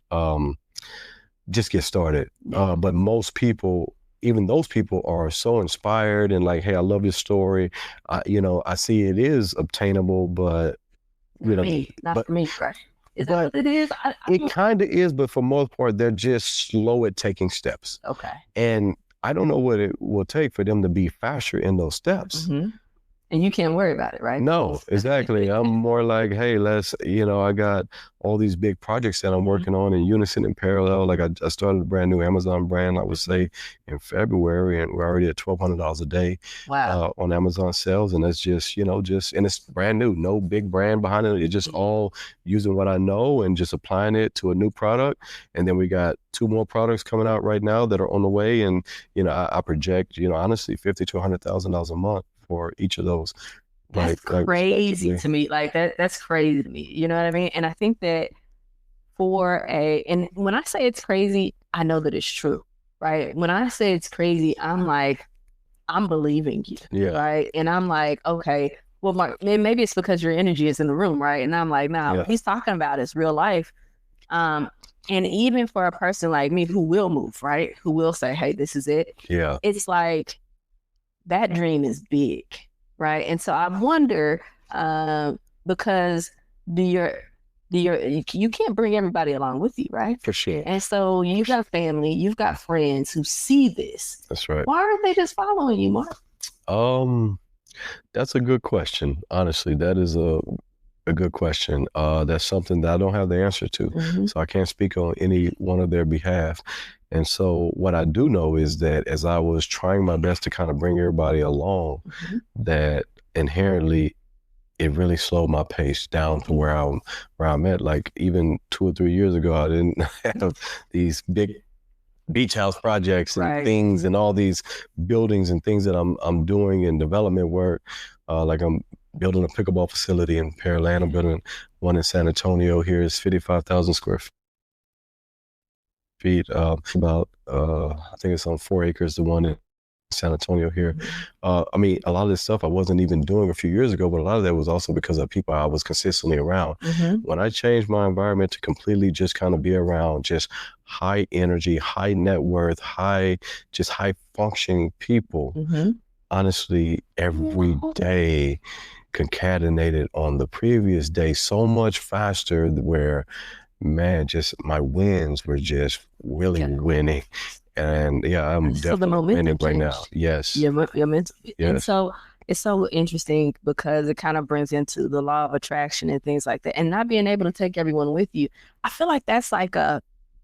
just get started. But most people, even those people, are so inspired and like, hey, I love your story. You know, I see it is obtainable, but you know, not for me, right? Is that what it is? It kind of is, but for most part, they're just slow at taking steps. Okay. And I don't know what it will take for them to be faster in those steps. And you can't worry about it, right? No, exactly. I'm more like, hey, you know, I got all these big projects that I'm working on in unison, in parallel. Like I started a brand new Amazon brand, I would say, in February, and we're already at $1,200 a day on Amazon sales. And that's just, you know, and it's brand new, no big brand behind it. It's just all using what I know and just applying it to a new product. And then we got 2 more products coming out right now that are on the way. And, you know, I project, you know, honestly, $50,000 to $100,000 a month for each of those. That's crazy to me. Like that's crazy to me. You know what I mean? And I think that and when I say it's crazy, I know that it's true, right? When I say it's crazy, I'm like, I'm believing you, right? And I'm like, okay, well, maybe it's because your energy is in the room, right? And I'm like, nah, what he's talking about is real life. And even for a person like me who will move, right? Who will say, hey, this is it. Yeah. It's like, that dream is big, right? And so I wonder, because you can't bring everybody along with you, right? For sure. And so you've got family, you've got friends who see this. That's right. Why aren't they just following you, Mark? That's a good question. Honestly, that is a good question. That's something that I don't have the answer to. So I can't speak on any one of their behalf. And so what I do know is that as I was trying my best to kind of bring everybody along, that inherently it really slowed my pace down to where I'm at. Like even 2 or 3 years ago, I didn't have these big beach house projects and things and all these buildings and things that I'm doing in development work. Like I'm building a pickleball facility in Pearland. I'm building one in San Antonio. Here is 55,000 square feet. About I think it's on 4 acres. The one in San Antonio here. I mean, a lot of this stuff I wasn't even doing a few years ago, but a lot of that was also because of people I was consistently around. When I changed my environment to completely just kind of be around just high energy, high net worth, high functioning people, honestly, every day concatenated on the previous day so much faster, where, man, just my wins were just really winning. And yeah, I'm definitely winning right now. Yes. Your mental. Yes. And so it's so interesting because it kind of brings into the law of attraction and things like that. And not being able to take everyone with you. I feel like that's like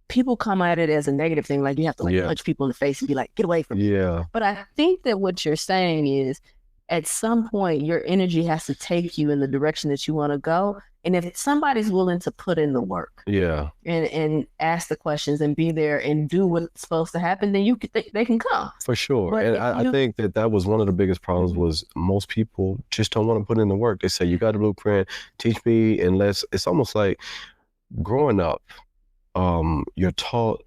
people come at it as a negative thing. Like you have to punch people in the face and be like, get away from me. Yeah. But I think that what you're saying is at some point your energy has to take you in the direction that you want to go. And if somebody's willing to put in the work, and ask the questions and be there and do what's supposed to happen, then they can come. For sure. But and I think that was one of the biggest problems was most people just don't want to put in the work. They say, you got a blueprint, teach me, unless it's almost like growing up, you're taught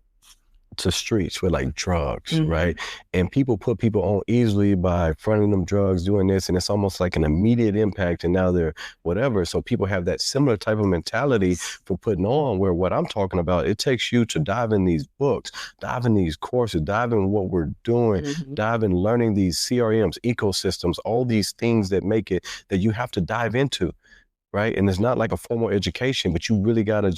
to streets with like drugs, right? And people put people on easily by fronting them drugs, doing this, and it's almost like an immediate impact, and now they're whatever. So people have that similar type of mentality for putting on, where what I'm talking about, it takes you to dive in these books, dive in these courses, dive in what we're doing, dive in learning these CRMs, ecosystems, all these things that make it that you have to dive into. Right. And it's not like a formal education, but you really got to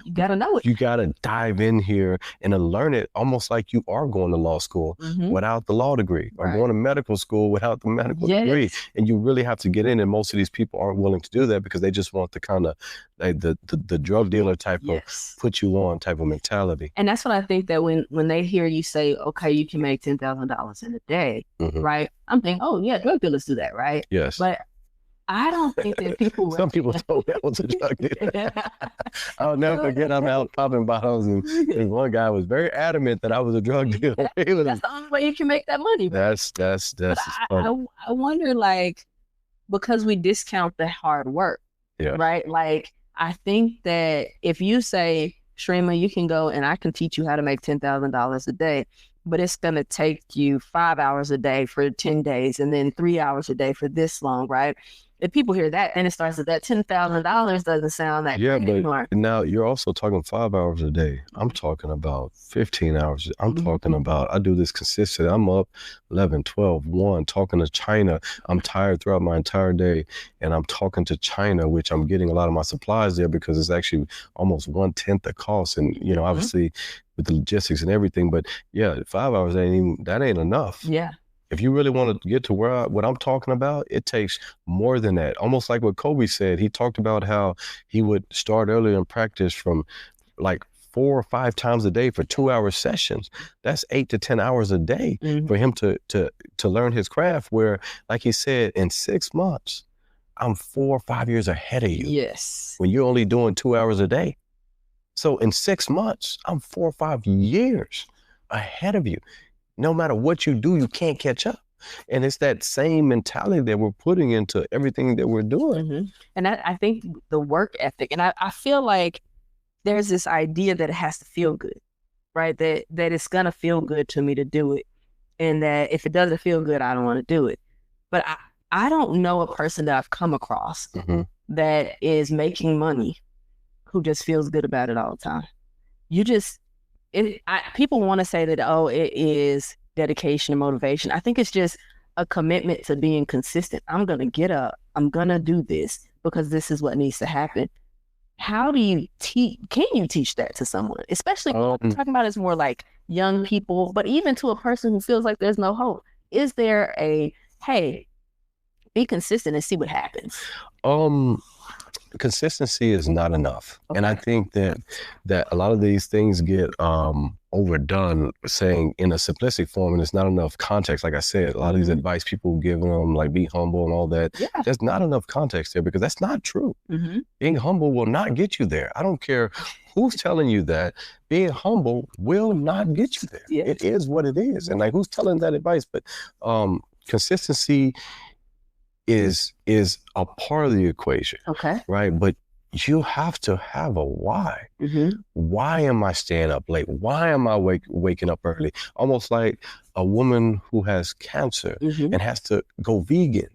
you got to know it. You got to dive in here and learn it almost like you are going to law school without the law degree, or going to medical school without the medical degree. And you really have to get in. And most of these people aren't willing to do that because they just want the kind of like the drug dealer type of put you on type of mentality. And that's what I think that when they hear you say, okay, you can make $10,000 in a day, right? I'm thinking, oh, yeah, drug dealers do that, right? Yes. But I don't think that people. Some people told me I was a drug dealer. I'll never forget. I'm out popping bottles, and one guy was very adamant that I was a drug dealer. That's the only way you can make that money. Right? That's. I wonder, like, because we discount the hard work, right? Like, I think that if you say, Cheremma, you can go and I can teach you how to make $10,000 a day, but it's going to take you 5 hours a day for 10 days and then 3 hours a day for this long, right? If people hear that, then it starts with that $10,000 doesn't sound that great anymore. Now you're also talking 5 hours a day. I'm talking about 15 hours. I'm talking about, I do this consistently. I'm up 11, 12, 1, talking to China. I'm tired throughout my entire day. And I'm talking to China, which I'm getting a lot of my supplies there because it's actually almost 1/10 the cost. And, you know, obviously with the logistics and everything, but yeah, 5 hours, that ain't enough. Yeah. If you really want to get to what I'm talking about, it takes more than that. Almost like what Kobe said. He talked about how he would start earlier in practice from like 4 or 5 times a day for 2-hour sessions. That's 8 to 10 hours a day for him to learn his craft, where, like he said, in 6 months, I'm 4 or 5 years ahead of you. Yes. When you're only doing 2 hours a day. So in 6 months, I'm 4 or 5 years ahead of you. No matter what you do, you can't catch up. And it's that same mentality that we're putting into everything that we're doing. And I think the work ethic, and I feel like there's this idea that it has to feel good, right? That it's going to feel good to me to do it. And that if it doesn't feel good, I don't want to do it. But I don't know a person that I've come across that is making money who just feels good about it all the time. People want to say that, oh, it is dedication and motivation. I think it's just a commitment to being consistent. I'm going to get up. I'm going to do this because this is what needs to happen. How do you can you teach that to someone? Especially I'm talking about is more like young people, but even to a person who feels like there's no hope. Is there hey, be consistent and see what happens? Consistency is not enough. And I think that a lot of these things get overdone, saying in a simplistic form, and it's not enough context. Like I said, a lot of these advice people give them, like be humble and all that, there's not enough context there because that's not true. Being humble will not get you there. I don't care who's telling you that. Being humble will not get you there. It is what it is. And like, who's telling that advice? But consistency is a part of the equation, Okay. right? But you have to have a why. Why am I staying up late? Why am I waking up early? Almost like a woman who has cancer and has to go vegan,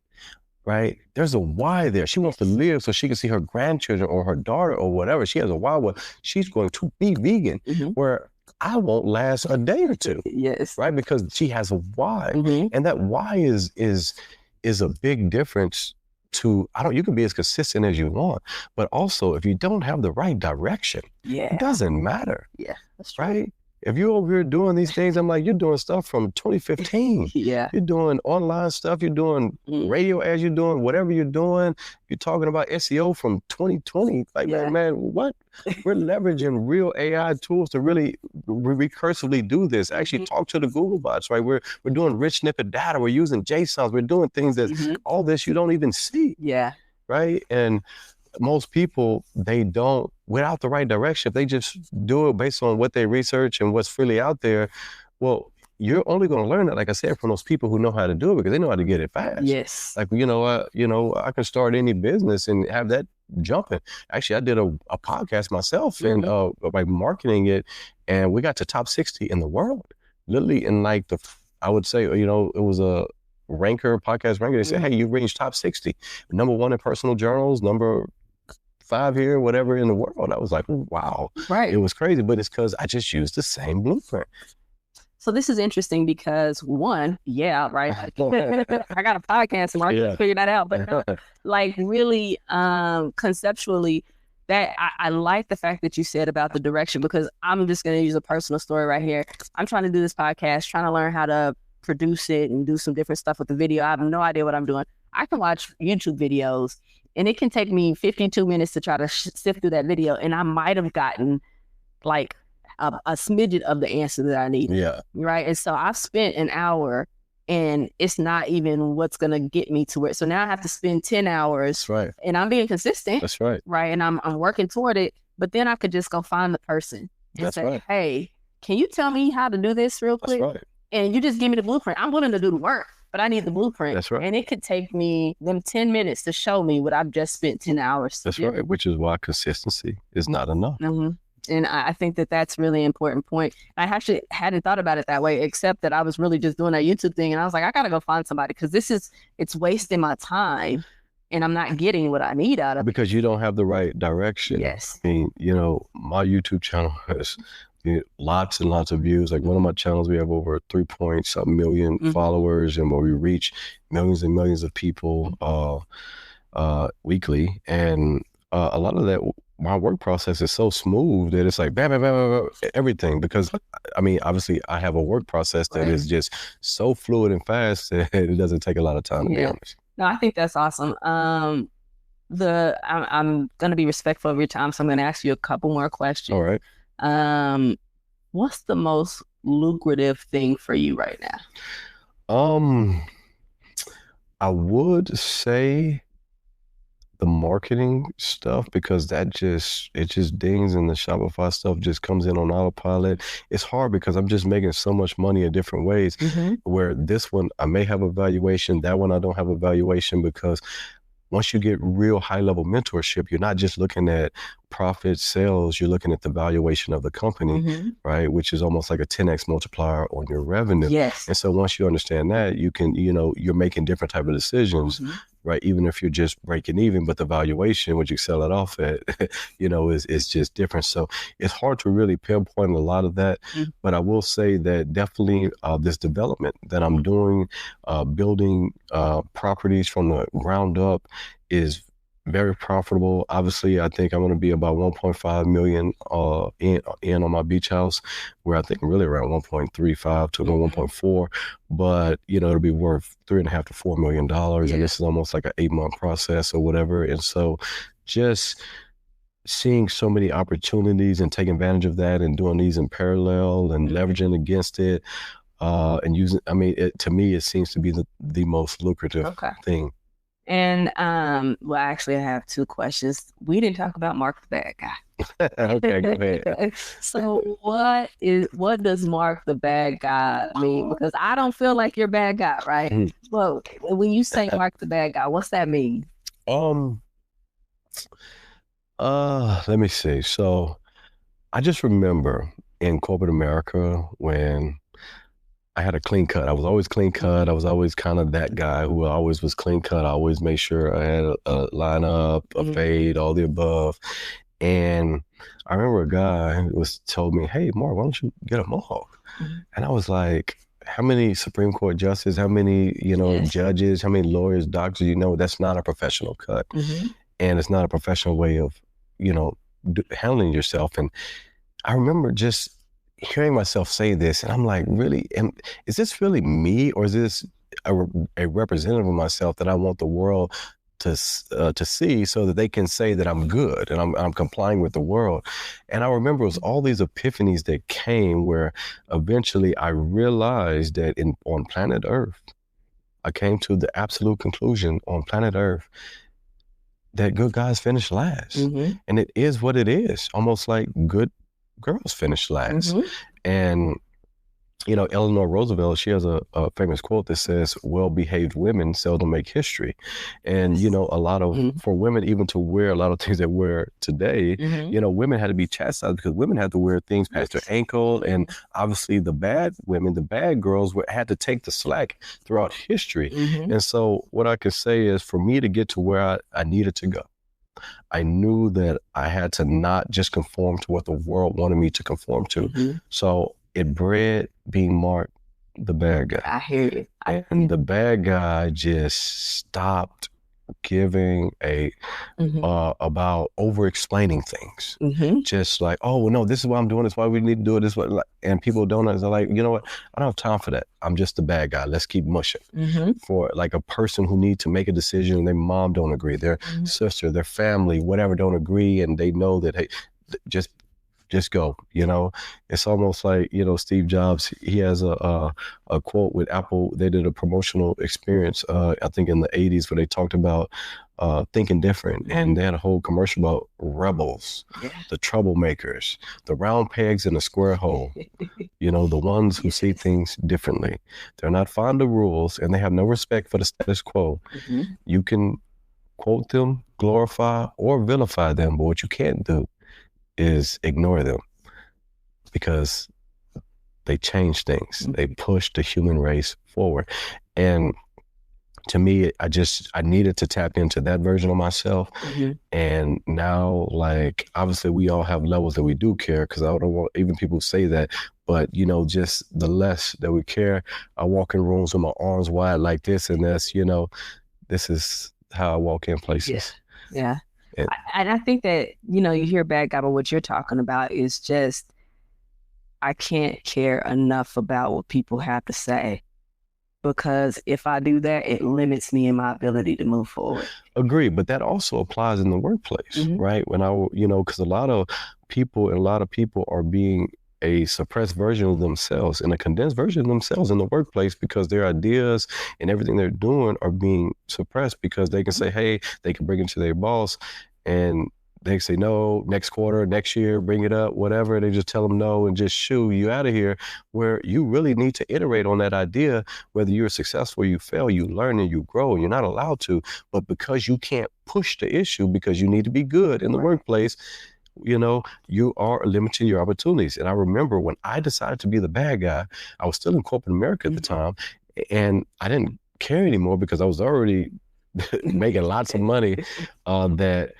right? There's a why there. She wants to live so she can see her grandchildren or her daughter or whatever. She has a why where she's going to be vegan, where I won't last a day or two. Yes. Right? Because she has a why. And that why is a big difference to, you can be as consistent as you want, but also if you don't have the right direction, it doesn't matter. Yeah, that's true. Right? If you're over here doing these things, I'm like, you're doing stuff from 2015. Yeah. You're doing online stuff, you're doing radio ads, you're doing whatever you're doing. You're talking about SEO from 2020. Like, man, what? We're leveraging real AI tools to really recursively do this. Actually talk to the Google bots, right? We're doing rich snippet data. We're using JSONs. We're doing things that all this you don't even see. Yeah. Right? And most people, they don't, without the right direction, if they just do it based on what they research and what's freely out there, well, you're only going to learn it, like I said, from those people who know how to do it because they know how to get it fast. Yes. Like, I can start any business and have that jumping. Actually, I did a podcast myself and by marketing it, and we got to top 60 in the world. Literally in like I would say, it was a podcast ranker. They said, hey, you reached top 60. Number 1 in personal journals, number 5 here, whatever in the world. I was like, wow. Right. It was crazy, but it's because I just used the same blueprint. So this is interesting because one, right. I got a podcast and I can figure that out. But like really conceptually, that I like the fact that you said about the direction, because I'm just going to use a personal story right here. I'm trying to do this podcast, trying to learn how to produce it and do some different stuff with the video. I have no idea what I'm doing. I can watch YouTube videos and it can take me 52 minutes to try to sift through that video. And I might have gotten like a smidget of the answer that I need. Yeah. Right. And so I've spent an hour and it's not even what's going to get me to it. So now I have to spend 10 hours. That's right. And I'm being consistent. That's right. Right. And I'm working toward it. But then I could just go find the person and say, hey, can you tell me how to do this real quick? That's right. And you just give me the blueprint. I'm willing to do the work, but I need the blueprint. That's right. And it could take me them 10 minutes to show me what I've just spent 10 hours to do. That's right, which is why consistency is not enough. And I think that that's really an important point. I actually hadn't thought about it that way, except that I was really just doing that YouTube thing. And I was like, I got to go find somebody because it's wasting my time and I'm not getting what I need out of it. Because you don't have the right direction. Yes. I mean, my YouTube channel has lots and lots of views. Like one of my channels, we have over 3-point-something million followers, and where we reach millions and millions of people weekly. And a lot of that, my work process is so smooth that it's like bam, bam, bam, bam, everything. Because I mean, obviously, I have a work process that is just so fluid and fast that it doesn't take a lot of time to be honest. No, I think that's awesome. I'm going to be respectful of your time, so I'm going to ask you a couple more questions. All right. What's the most lucrative thing for you right now? I would say the marketing stuff, because it just dings, and the Shopify stuff just comes in on autopilot. It's hard because I'm just making so much money in different ways, where this one I may have a valuation, that one I don't have a valuation, because once you get real high level mentorship, you're not just looking at profit, sales, you're looking at the valuation of the company, right? Which is almost like a 10x multiplier on your revenue. Yes. And so once you understand that, you can, you're making different type of decisions, right? Even if you're just breaking even, but the valuation, what you sell it off at, is just different. So it's hard to really pinpoint a lot of that. But I will say that definitely this development that I'm doing, building properties from the ground up, is very profitable. Obviously, I think I'm going to be about 1.5 million in on my beach house, where I think really around 1.35 to 1.4, but it'll be worth $3.5 to $4 million. And this is almost like an 8-month process or whatever. And so just seeing so many opportunities and taking advantage of that and doing these in parallel and leveraging against it, and using, to me, it seems to be the most lucrative thing. And well, actually, I have two questions. We didn't talk about Mark the bad guy. Okay, go ahead. So what does Mark the bad guy mean? Because I don't feel like you're a bad guy, right? Well, when you say Mark the bad guy, what's that mean? Let me see. So I just remember in corporate America when I had a clean cut. I was always clean cut. I was always kind of that guy who always was clean cut. I always made sure I had a lineup, a fade, all the above. And I remember a guy told me, "Hey, Mark, why don't you get a mohawk?" And I was like, how many Supreme Court justices, how many, judges, how many lawyers, doctors, that's not a professional cut. And it's not a professional way of, handling yourself. And I remember just hearing myself say this, and I'm like, really, is this really me, or is this a representative of myself that I want the world to see, so that they can say that I'm good and I'm complying with the world? And I remember it was all these epiphanies that came where eventually I realized that on planet Earth, I came to the absolute conclusion on planet Earth that good guys finish last. And it is what it is, almost like good girls finish last. And Eleanor Roosevelt, she has a famous quote that says, "Well-behaved women seldom make history." And a lot of for women even to wear a lot of things that wear today, women had to be chastised because women had to wear things past their ankle, and obviously the bad women, the bad girls, had to take the slack throughout history. And so what I can say is, for me to get to where I needed to go, I knew that I had to not just conform to what the world wanted me to conform to. So it bred being Mark the bad guy. I hear you. And the bad guy just stopped giving about over explaining things. Just like, oh, well, no, this is why I'm doing this, why we need to do it this way. And people don't know. They're like, you know what? I don't have time for that. I'm just the bad guy. Let's keep mushing. For like a person who needs to make a decision and their mom don't agree, their sister, their family, whatever don't agree, and they know that, hey, just go, It's almost like, Steve Jobs, he has a quote with Apple. They did a promotional experience, I think in the 80s, where they talked about thinking different. And they had a whole commercial about rebels, the troublemakers, the round pegs in a square hole, the ones who see things differently. They're not fond of rules, and they have no respect for the status quo. You can quote them, glorify, or vilify them, but what you can't do is ignore them, because they change things. They push the human race forward. And to me, I needed to tap into that version of myself. And now, like, obviously we all have levels that we do care, because I don't want even people say that, but just the less that we care. I walk in rooms with my arms wide like this, and that's, this is how I walk in places. Yeah. And I think that, you hear bad guy, but what you're talking about is just, I can't care enough about what people have to say, because if I do that, it limits me in my ability to move forward. Agree, but that also applies in the workplace, right? When because a lot of people are being a suppressed version of themselves and a condensed version of themselves in the workplace, because their ideas and everything they're doing are being suppressed, because they can say, hey, they can bring it to their boss, and they say, no, next quarter, next year, bring it up, whatever. They just tell them no and just shoo you out of here, where you really need to iterate on that idea. Whether you're successful or you fail, you learn and you grow, and you're not allowed to. But because you can't push the issue, because you need to be good in the workplace, you are limiting your opportunities. And I remember when I decided to be the bad guy, I was still in corporate America at the time, and I didn't care anymore because I was already making lots of money, that,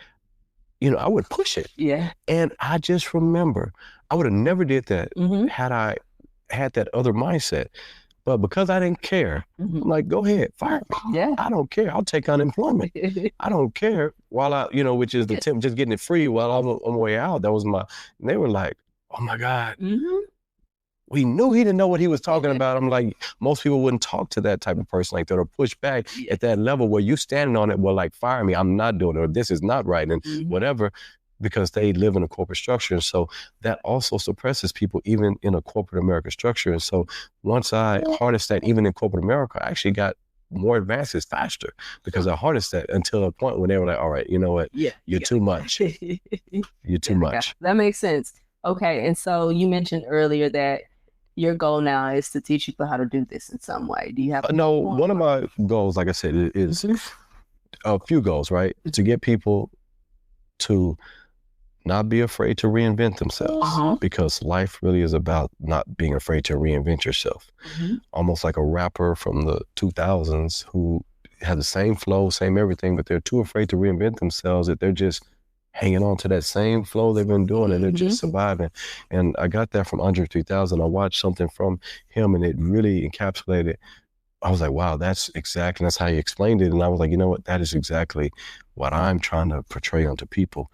I would push it. Yeah. And I just remember I would have never did that had I had that other mindset. But because I didn't care, I'm like, go ahead, fire me. Yeah. I don't care. I'll take unemployment. I don't care. While I, which is the tip, just getting it free while I'm on my way out. That was and they were like, oh my God. We knew he didn't know what he was talking about. I'm like, most people wouldn't talk to that type of person like that, or push back at that level where you standing on it, well, like, fire me, I'm not doing it, or this is not right, and whatever, because they live in a corporate structure. And so that also suppresses people even in a corporate America structure. And so once I harnessed that, even in corporate America, I actually got more advances faster because I harnessed that until a point when they were like, all right, you know what? You're too much. You're too much. That makes sense. Okay. And so you mentioned earlier that your goal now is to teach people how to do this in some way. Do you have no, one of my goals, like I said, is a few goals, right? To get people to not be afraid to reinvent themselves because life really is about not being afraid to reinvent yourself. Almost like a rapper from the 2000s who had the same flow, same everything, but they're too afraid to reinvent themselves that they're just hanging on to that same flow they've been doing and they're just surviving. And I got that from Andre 3000. I watched something from him and it really encapsulated. I was like, wow, that's how he explained it. And I was like, you know what, that is exactly what I'm trying to portray onto people.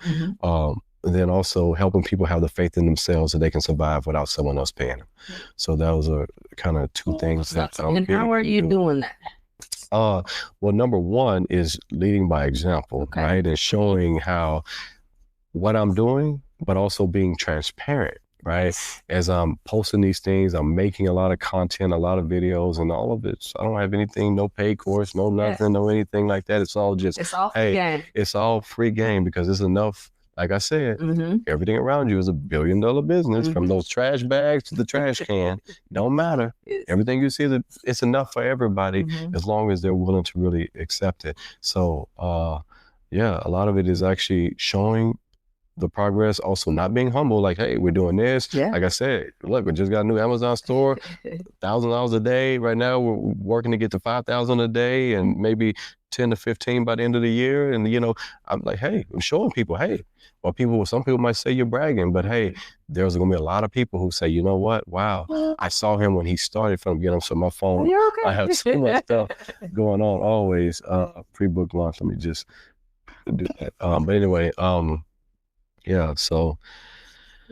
And then also helping people have the faith in themselves that they can survive without someone else paying them. So those are kind of two things that. And how are you doing that? Well, number one is leading by example, right? And showing how what I'm doing, but also being transparent, right? As I'm posting these things, I'm making a lot of content, a lot of videos, and all of it. I don't have anything, no paid course, no nothing, no anything like that. It's all just, it's all free game. It's all free game because it's enough. Like I said, everything around you is $1 billion business, from those trash bags to the trash can. Don't matter. Everything you see, it's enough for everybody as long as they're willing to really accept it. So, yeah, a lot of it is actually showing the progress, also not being humble, like, hey, we're doing this. Like I said, look, we just got a new Amazon store, $1,000 a day. Right now, we're working to get to 5,000 a day and maybe 10 to 15 by the end of the year. And, you know, I'm like, hey, I'm showing people, hey, well, some people might say you're bragging, but hey, there's going to be a lot of people who say, you know what? Wow, I saw him when he started from the beginning. So my phone, I have so much stuff going on always. Pre-book launch, let me just do that. But anyway, yeah, so.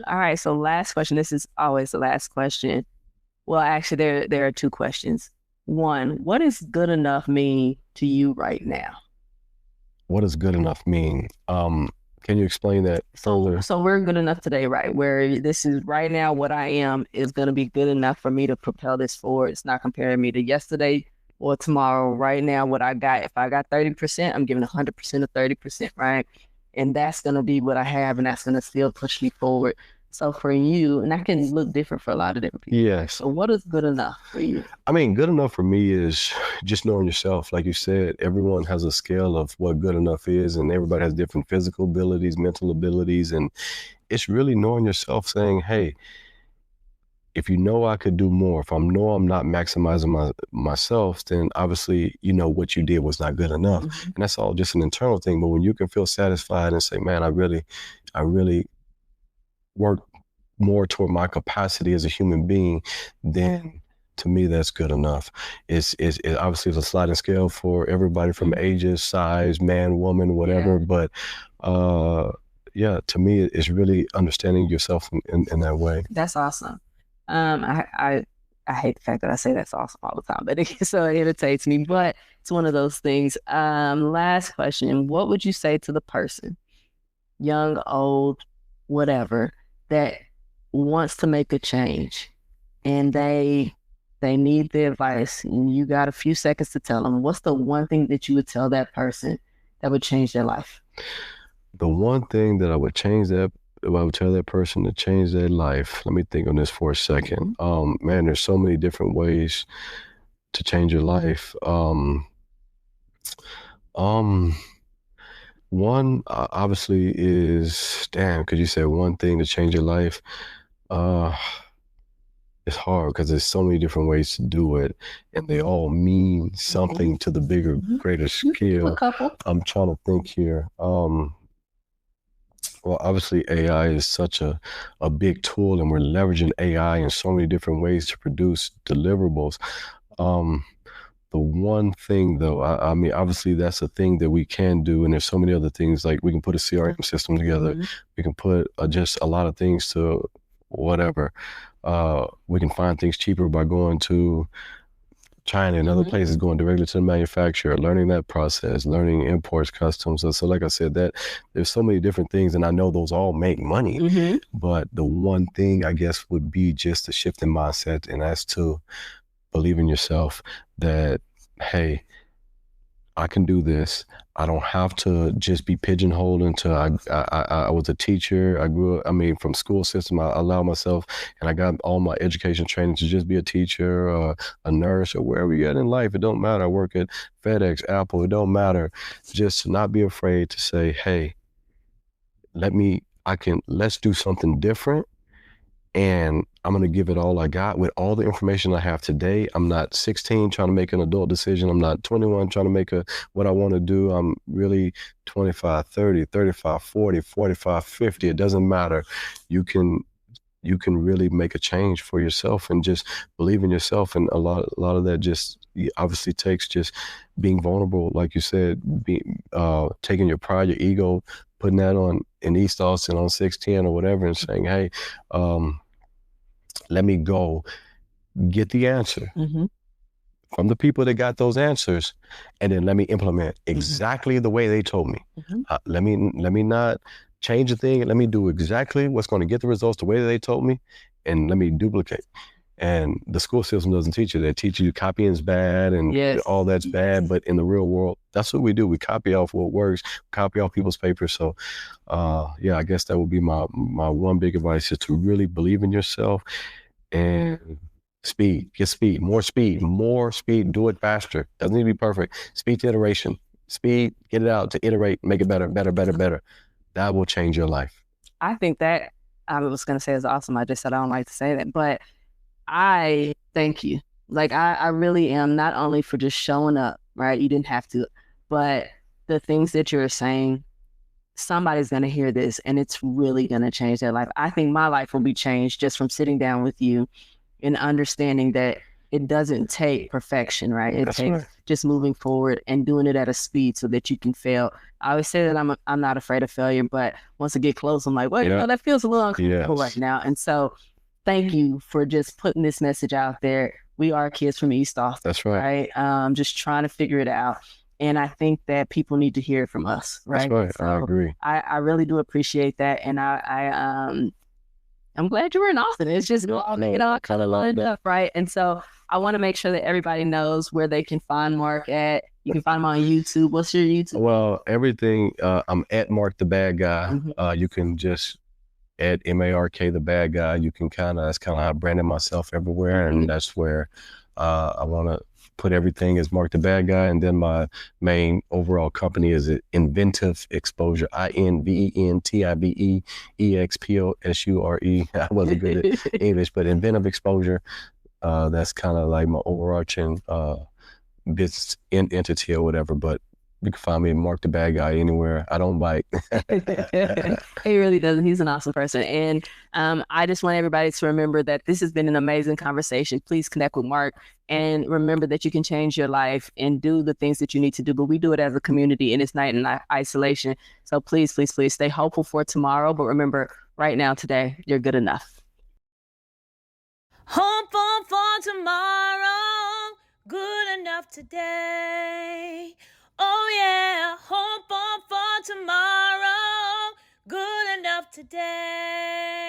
All right, so last question. This is always the last question. Well, actually, there are two questions. One, what does good enough mean to you right now? What does good enough mean? Can you explain that further? So we're good enough today, right? Where this is right now, what I am is going to be good enough for me to propel this forward. It's not comparing me to yesterday or tomorrow. Right now, what I got, if I got 30%, I'm giving 100% of 30%, right? And that's going to be what I have, and that's going to still push me forward. So for you, and that can look different for a lot of different people. Yes. So what is good enough for you? I mean, good enough for me is just knowing yourself. Like you said, everyone has a scale of what good enough is, and everybody has different physical abilities, mental abilities, and it's really knowing yourself, saying, hey, if you know I could do more, if I know I'm not maximizing myself, then obviously, you know, what you did was not good enough. And that's all just an internal thing. But when you can feel satisfied and say, man, I really work more toward my capacity as a human being, then to me, that's good enough. It obviously is a sliding scale for everybody from ages, size, man, woman, whatever. But yeah, to me, it's really understanding yourself in that way. That's awesome. I hate the fact that I say that's awesome all the time, but so it irritates me. But it's one of those things. Last question: what would you say to the person, young, old, whatever, that wants to make a change and they need the advice, and you got a few seconds to tell them? What's the one thing that you would tell that person that would change their life? The one thing that I would tell that person to change their life, let me think on this for a second. Man, there's so many different ways to change your life. One obviously is, could you say one thing to change your life? It's hard because there's so many different ways to do it, and they all mean something to the bigger, greater scale. A couple. I'm trying to think here. Well, obviously AI is such a big tool, and we're leveraging AI in so many different ways to produce deliverables. The one thing though, I mean, obviously that's a thing that we can do, and there's so many other things, like we can put a CRM system together. We can put just a lot of things to whatever. We can find things cheaper by going to China and other places, going directly to the manufacturer, learning that process, learning imports, customs. So like I said, that there's so many different things, and I know those all make money. But the one thing I guess would be just a shift in mindset, and that's to believe in yourself, that, hey, I can do this. I don't have to just be pigeonholed into I was a teacher. I grew up, from school system, I allowed myself, and I got all my education training to just be a teacher or a nurse or wherever you're at in life. It don't matter. I work at FedEx, Apple. It don't matter. Just to not be afraid to say, hey, let's do something different. And I'm going to give it all I got with all the information I have today. I'm not 16 trying to make an adult decision. I'm not 21 trying to make what I want to do. I'm really 25, 30, 35, 40, 45, 50. It doesn't matter. You can really make a change for yourself and just believe in yourself. And a lot of that just obviously takes just being vulnerable, like you said, taking your pride, your ego, putting that on in East Austin on 610 or whatever, and saying, hey, let me go get the answer from the people that got those answers, and then let me implement exactly the way they told me. Let me not change a thing. Let me do exactly what's going to get the results the way that they told me, and let me duplicate. And the school system doesn't teach you. They teach you copying is bad and all that's bad. But in the real world, that's what we do. We copy off what works, copy off people's papers. So, I guess that would be my one big advice, is to really believe in yourself and get speed, more speed, do it faster. Doesn't need to be perfect. Speed to iteration, get it out to iterate, make it better. That will change your life. I think that I was going to say is awesome. I just said I don't like to say that, but I thank you. Like, I really am, not only for just showing up, right? You didn't have to, but the things that you're saying, somebody's going to hear this and it's really going to change their life. I think my life will be changed just from sitting down with you and understanding that it doesn't take perfection, right? It takes just moving forward and doing it at a speed so that you can fail. I always say that I'm not afraid of failure, but once I get close, I'm like, well, that feels a little uncomfortable right now. And so thank you for just putting this message out there. We are kids from East Austin. That's right. Just trying to figure it out. And I think that people need to hear it from us, right? That's right. So I agree. I really do appreciate that. And I'm glad you were in Austin. It's just kind of lined up, right? And so I want to make sure that everybody knows where they can find Mark at. You can find him on YouTube. What's your YouTube? Well, everything, I'm at Mark the Bad Guy. You can just at Mark the Bad Guy. You can that's kind of how I branded myself everywhere. And that's where I want to put everything as Mark the Bad Guy. And then my main overall company is Inventive Exposure, INVENTIVE EXPOSURE. I wasn't good at English, but Inventive Exposure. That's kind of like my overarching business entity or whatever. But you can find me Mark the Bad Guy anywhere. I don't bite. He really doesn't. He's an awesome person. And I just want everybody to remember that this has been an amazing conversation. Please connect with Mark and remember that you can change your life and do the things that you need to do. But we do it as a community and it's not in isolation. So please, please, please stay hopeful for tomorrow. But remember, right now, today, you're good enough. Hope for tomorrow, good enough today. Oh yeah, hope for tomorrow, good enough today.